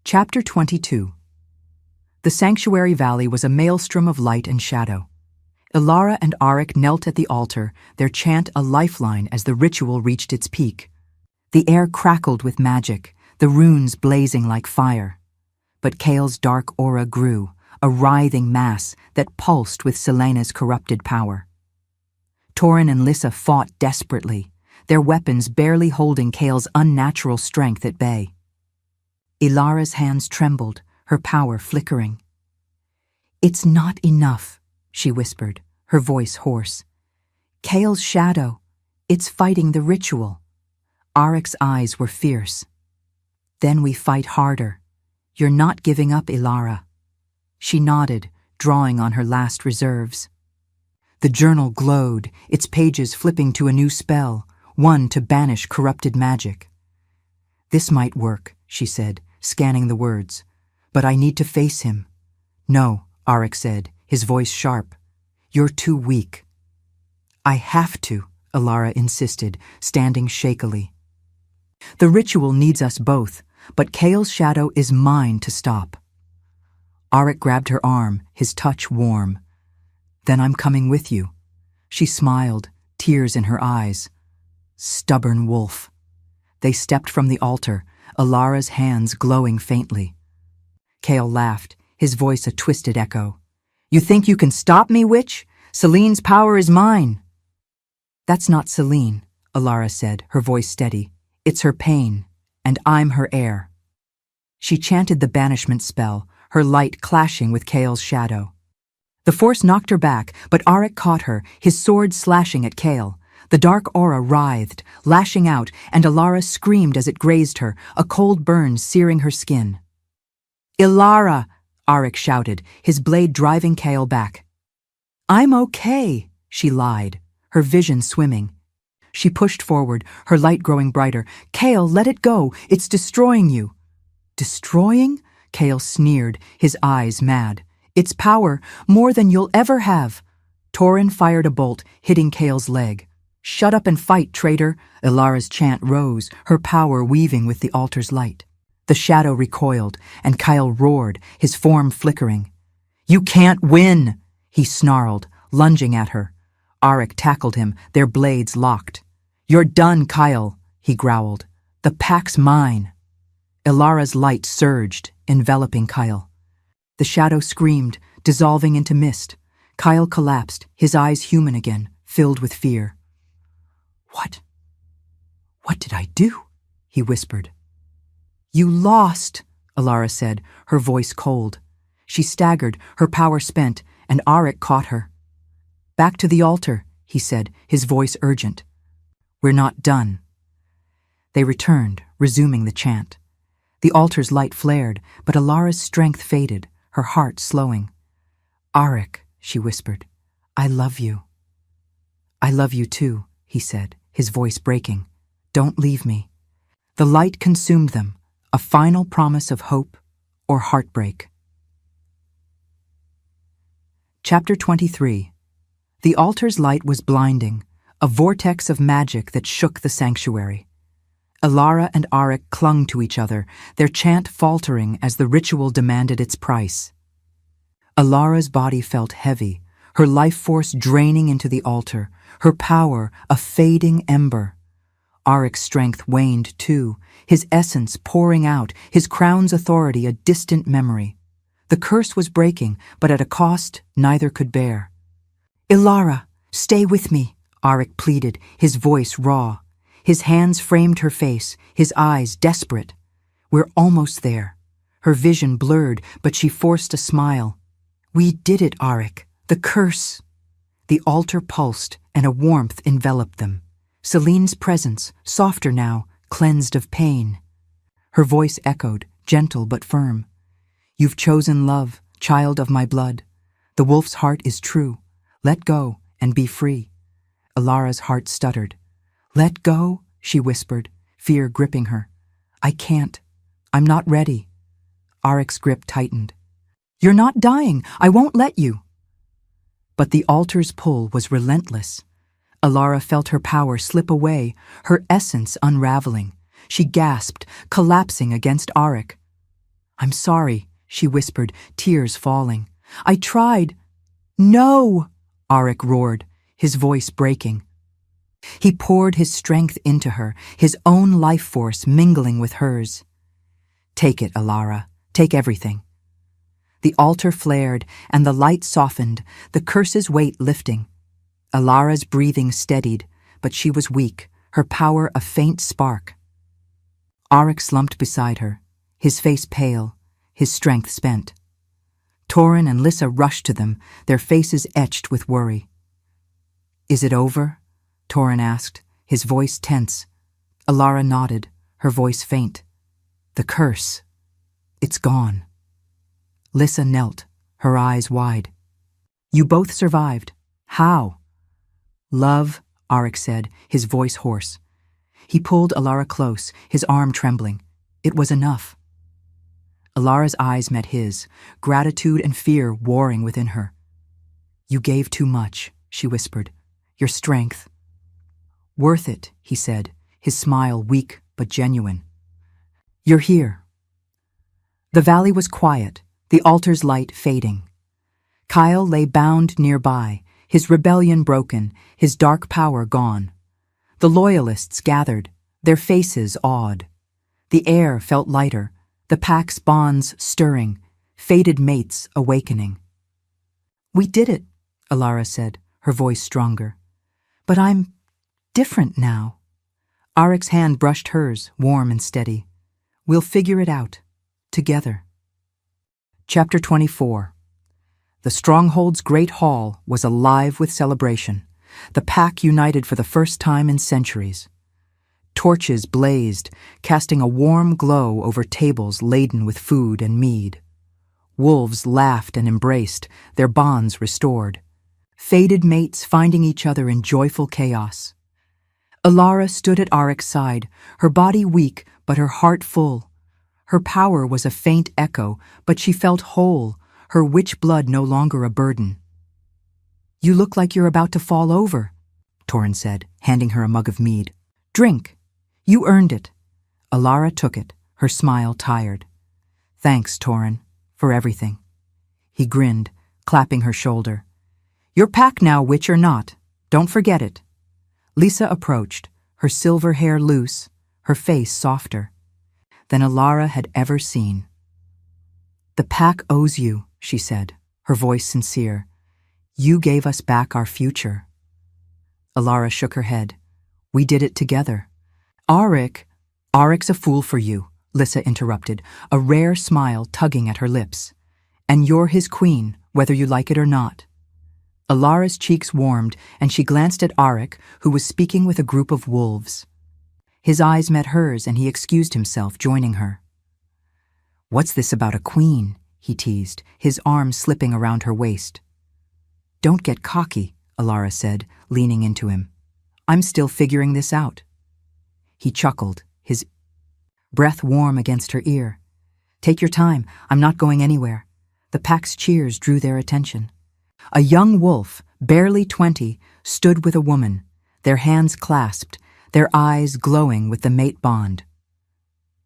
Chapter 22. The sanctuary valley was a maelstrom of light and shadow. Ilara and Arik knelt at the altar, their chant a lifeline as the ritual reached its peak. The air crackled with magic, the runes blazing like fire. But Kale's dark aura grew, a writhing mass that pulsed with Selena's corrupted power. Torin and Lissa fought desperately, their weapons barely holding Kale's unnatural strength at bay. Ilara's hands trembled, her power flickering. "It's not enough," she whispered, her voice hoarse. "Kale's shadow, it's fighting the ritual." Arik's eyes were fierce. "Then we fight harder. You're not giving up, Ilara." She nodded, drawing on her last reserves. The journal glowed, its pages flipping to a new spell, one to banish corrupted magic. "This might work," she said, scanning the words. "But I need to face him." "No," Arik said, his voice sharp. "You're too weak." "I have to," Ilara insisted, standing shakily. "The ritual needs us both, but Kale's shadow is mine to stop." Arik grabbed her arm, his touch warm. "Then I'm coming with you." She smiled, tears in her eyes. Stubborn wolf. They stepped from the altar, Ilara's hands glowing faintly. Kale laughed, his voice a twisted echo. "You think you can stop me, witch? Celine's power is mine." "That's not Celine," Ilara said, her voice steady. "It's her pain, and I'm her heir." She chanted the banishment spell, her light clashing with Kale's shadow. The force knocked her back, but Arik caught her, his sword slashing at Kale. The dark aura writhed, lashing out, and Ilara screamed as it grazed her, a cold burn searing her skin. "Ilara!" Arik shouted, his blade driving Kale back. "I'm okay," she lied, her vision swimming. She pushed forward, her light growing brighter. "Kale, let it go. It's destroying you." "Destroying?" Kale sneered, his eyes mad. "It's power, more than you'll ever have." Torin fired a bolt, hitting Kale's leg. "Shut up and fight, traitor!" Ilara's chant rose, her power weaving with the altar's light. The shadow recoiled, and Kyle roared, his form flickering. "You can't win!" he snarled, lunging at her. Arik tackled him, their blades locked. "You're done, Kyle," he growled. "The pack's mine." Ilara's light surged, enveloping Kyle. The shadow screamed, dissolving into mist. Kyle collapsed, his eyes human again, filled with fear. What did I do?" he whispered. "You lost," Ilara said, her voice cold. She staggered, her power spent, and Arik caught her. "Back to the altar," he said, his voice urgent. We're not done. They returned, resuming the chant. The altar's light flared, but Alara's strength faded, her heart slowing. "Arik," she whispered, "I love you." "I love you too," he said, his voice breaking. "Don't leave me." The light consumed them, a final promise of hope or heartbreak. Chapter 23. The altar's light was blinding, a vortex of magic that shook the sanctuary. Alara and Arik clung to each other, their chant faltering as the ritual demanded its price. Alara's body felt heavy, her life force draining into the altar, her power a fading ember. Arik's strength waned too, his essence pouring out, his crown's authority a distant memory. The curse was breaking, but at a cost neither could bear. "Alara, stay with me," Arik pleaded, his voice raw. His hands framed her face, his eyes desperate. "We're almost there." Her vision blurred, but she forced a smile. "We did it, Arik. The curse." The altar pulsed, and a warmth enveloped them. Celine's presence, softer now, cleansed of pain. Her voice echoed, gentle but firm. "You've chosen love, child of my blood. The wolf's heart is true. Let go and be free." Alara's heart stuttered. "Let go," she whispered, fear gripping her. "I can't. I'm not ready." Arik's grip tightened. "You're not dying. I won't let you." But the altar's pull was relentless. Alara felt her power slip away, her essence unraveling. She gasped, collapsing against Arik. "I'm sorry," she whispered, tears falling. "I tried." "No!" Arik roared, his voice breaking. He poured his strength into her, his own life force mingling with hers. "Take it, Alara. Take everything." The altar flared, and the light softened, the curse's weight lifting. Alara's breathing steadied, but she was weak, her power a faint spark. Arik slumped beside her, his face pale, his strength spent. Torin and Lissa rushed to them, their faces etched with worry. "Is it over?" Torin asked, his voice tense. Alara nodded, her voice faint. "The curse. It's gone." Lissa knelt, her eyes wide. "You both survived. How?" "Love," Arik said, his voice hoarse. He pulled Alara close, his arm trembling. It was enough. Alara's eyes met his, gratitude and fear warring within her. "You gave too much," she whispered. "Your strength." "Worth it," he said, his smile weak but genuine. "You're here." The valley was quiet, the altar's light fading. Kyle lay bound nearby, his rebellion broken, his dark power gone. The loyalists gathered, their faces awed. The air felt lighter, the pack's bonds stirring, fated mates awakening. "We did it," Alara said, her voice stronger. "But I'm different now." Arik's hand brushed hers, warm and steady. "We'll figure it out, together." Chapter 24. The Stronghold's great hall was alive with celebration. The pack united for the first time in centuries. Torches blazed, casting a warm glow over tables laden with food and mead. Wolves laughed and embraced, their bonds restored. Fated mates finding each other in joyful chaos. Alara stood at Arik's side, her body weak but her heart full. Her power was a faint echo, but she felt whole, her witch blood no longer a burden. "You look like you're about to fall over," Torin said, handing her a mug of mead. "Drink. You earned it." Alara took it, her smile tired. "Thanks, Torin, for everything." He grinned, clapping her shoulder. "Your pack now, witch or not. Don't forget it." Lissa approached, her silver hair loose, her face softer than Alara had ever seen. "The pack owes you," she said, her voice sincere. "You gave us back our future." Alara shook her head. "We did it together." Arik's a fool for you," Lissa interrupted, a rare smile tugging at her lips. "And you're his queen, whether you like it or not." Alara's cheeks warmed, and she glanced at Arik, who was speaking with a group of wolves. His eyes met hers, and he excused himself, joining her. "What's this about a queen?" he teased, his arm slipping around her waist. "Don't get cocky," Alara said, leaning into him. "I'm still figuring this out." He chuckled, his breath warm against her ear. "Take your time, I'm not going anywhere." The pack's cheers drew their attention. A young wolf, barely 20, stood with a woman, their hands clasped, their eyes glowing with the mate bond.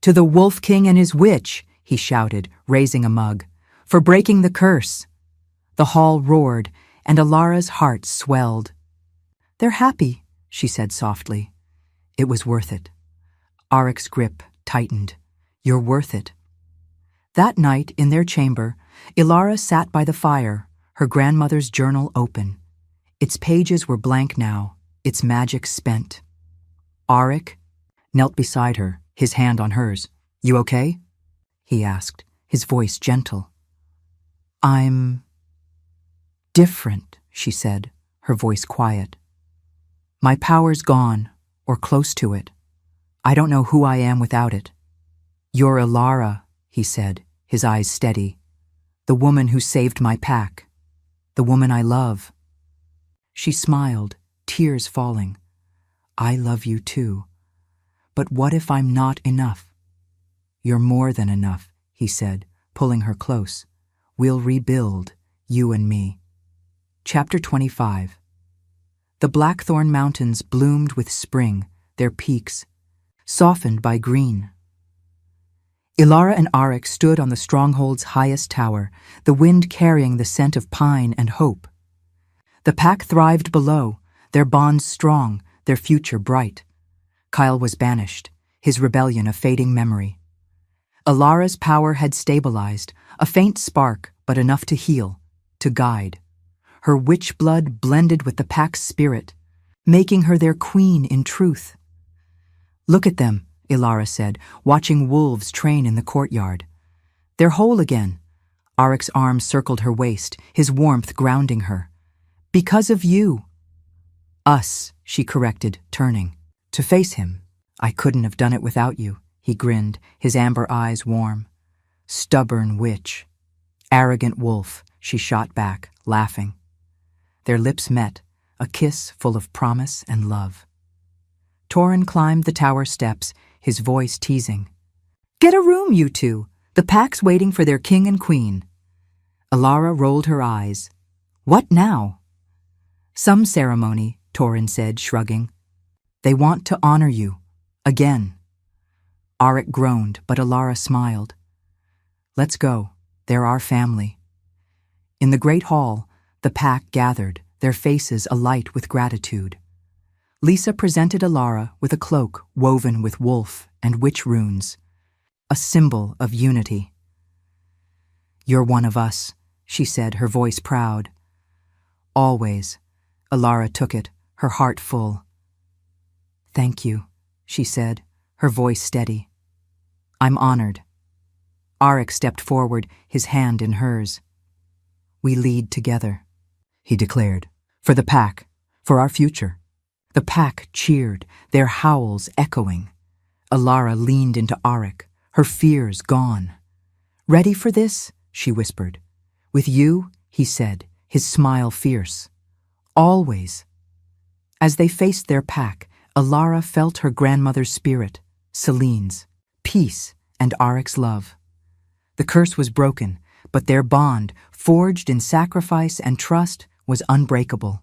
"To the Wolf King and his witch," he shouted, raising a mug, "for breaking the curse." The hall roared, and Alara's heart swelled. "They're happy," she said softly. "It was worth it." Arik's grip tightened. "You're worth it." That night, in their chamber, Alara sat by the fire, her grandmother's journal open. Its pages were blank now, its magic spent. Arik knelt beside her, his hand on hers. "You okay?" he asked, his voice gentle. "I'm different," she said, her voice quiet. "My power's gone, or close to it. I don't know who I am without it." "You're Alara," he said, his eyes steady. "The woman who saved my pack. The woman I love." She smiled, tears falling. "I love you too. But what if I'm not enough?" "You're more than enough," he said, pulling her close. "We'll rebuild, you and me." Chapter 25. The Blackthorn Mountains bloomed with spring, their peaks softened by green. Alara and Arik stood on the stronghold's highest tower, the wind carrying the scent of pine and hope. The pack thrived below, their bonds strong, their future bright. Kyle was banished, his rebellion a fading memory. Alara's power had stabilized, a faint spark, but enough to heal, to guide. Her witch blood blended with the pack's spirit, making her their queen in truth. "Look at them," Alara said, watching wolves train in the courtyard. "They're whole again." Arik's arm circled her waist, his warmth grounding her. "Because of you." "Us," she corrected, turning. To face him. "I couldn't have done it without you," he grinned, his amber eyes warm. "Stubborn witch." "Arrogant wolf," she shot back, laughing. Their lips met, a kiss full of promise and love. Torin climbed the tower steps, his voice teasing. "Get a room, you two. The pack's waiting for their king and queen." Alara rolled her eyes. "What now?" "Some ceremony," Torin said, shrugging. "They want to honor you. Again." Arik groaned, but Alara smiled. "Let's go. They're our family." In the great hall, the pack gathered, their faces alight with gratitude. Lisa presented Alara with a cloak woven with wolf and witch runes, a symbol of unity. "You're one of us," she said, her voice proud. "Always." Alara took it, her heart full. "Thank you," she said, her voice steady. "I'm honored." Arik stepped forward, his hand in hers. "We lead together," he declared, "for the pack, for our future." The pack cheered, their howls echoing. Alara leaned into Arik, her fears gone. "Ready for this?" she whispered. "With you," he said, his smile fierce. "Always." As they faced their pack, Alara felt her grandmother's spirit, Celine's, peace and Arik's love. The curse was broken, but their bond, forged in sacrifice and trust, was unbreakable.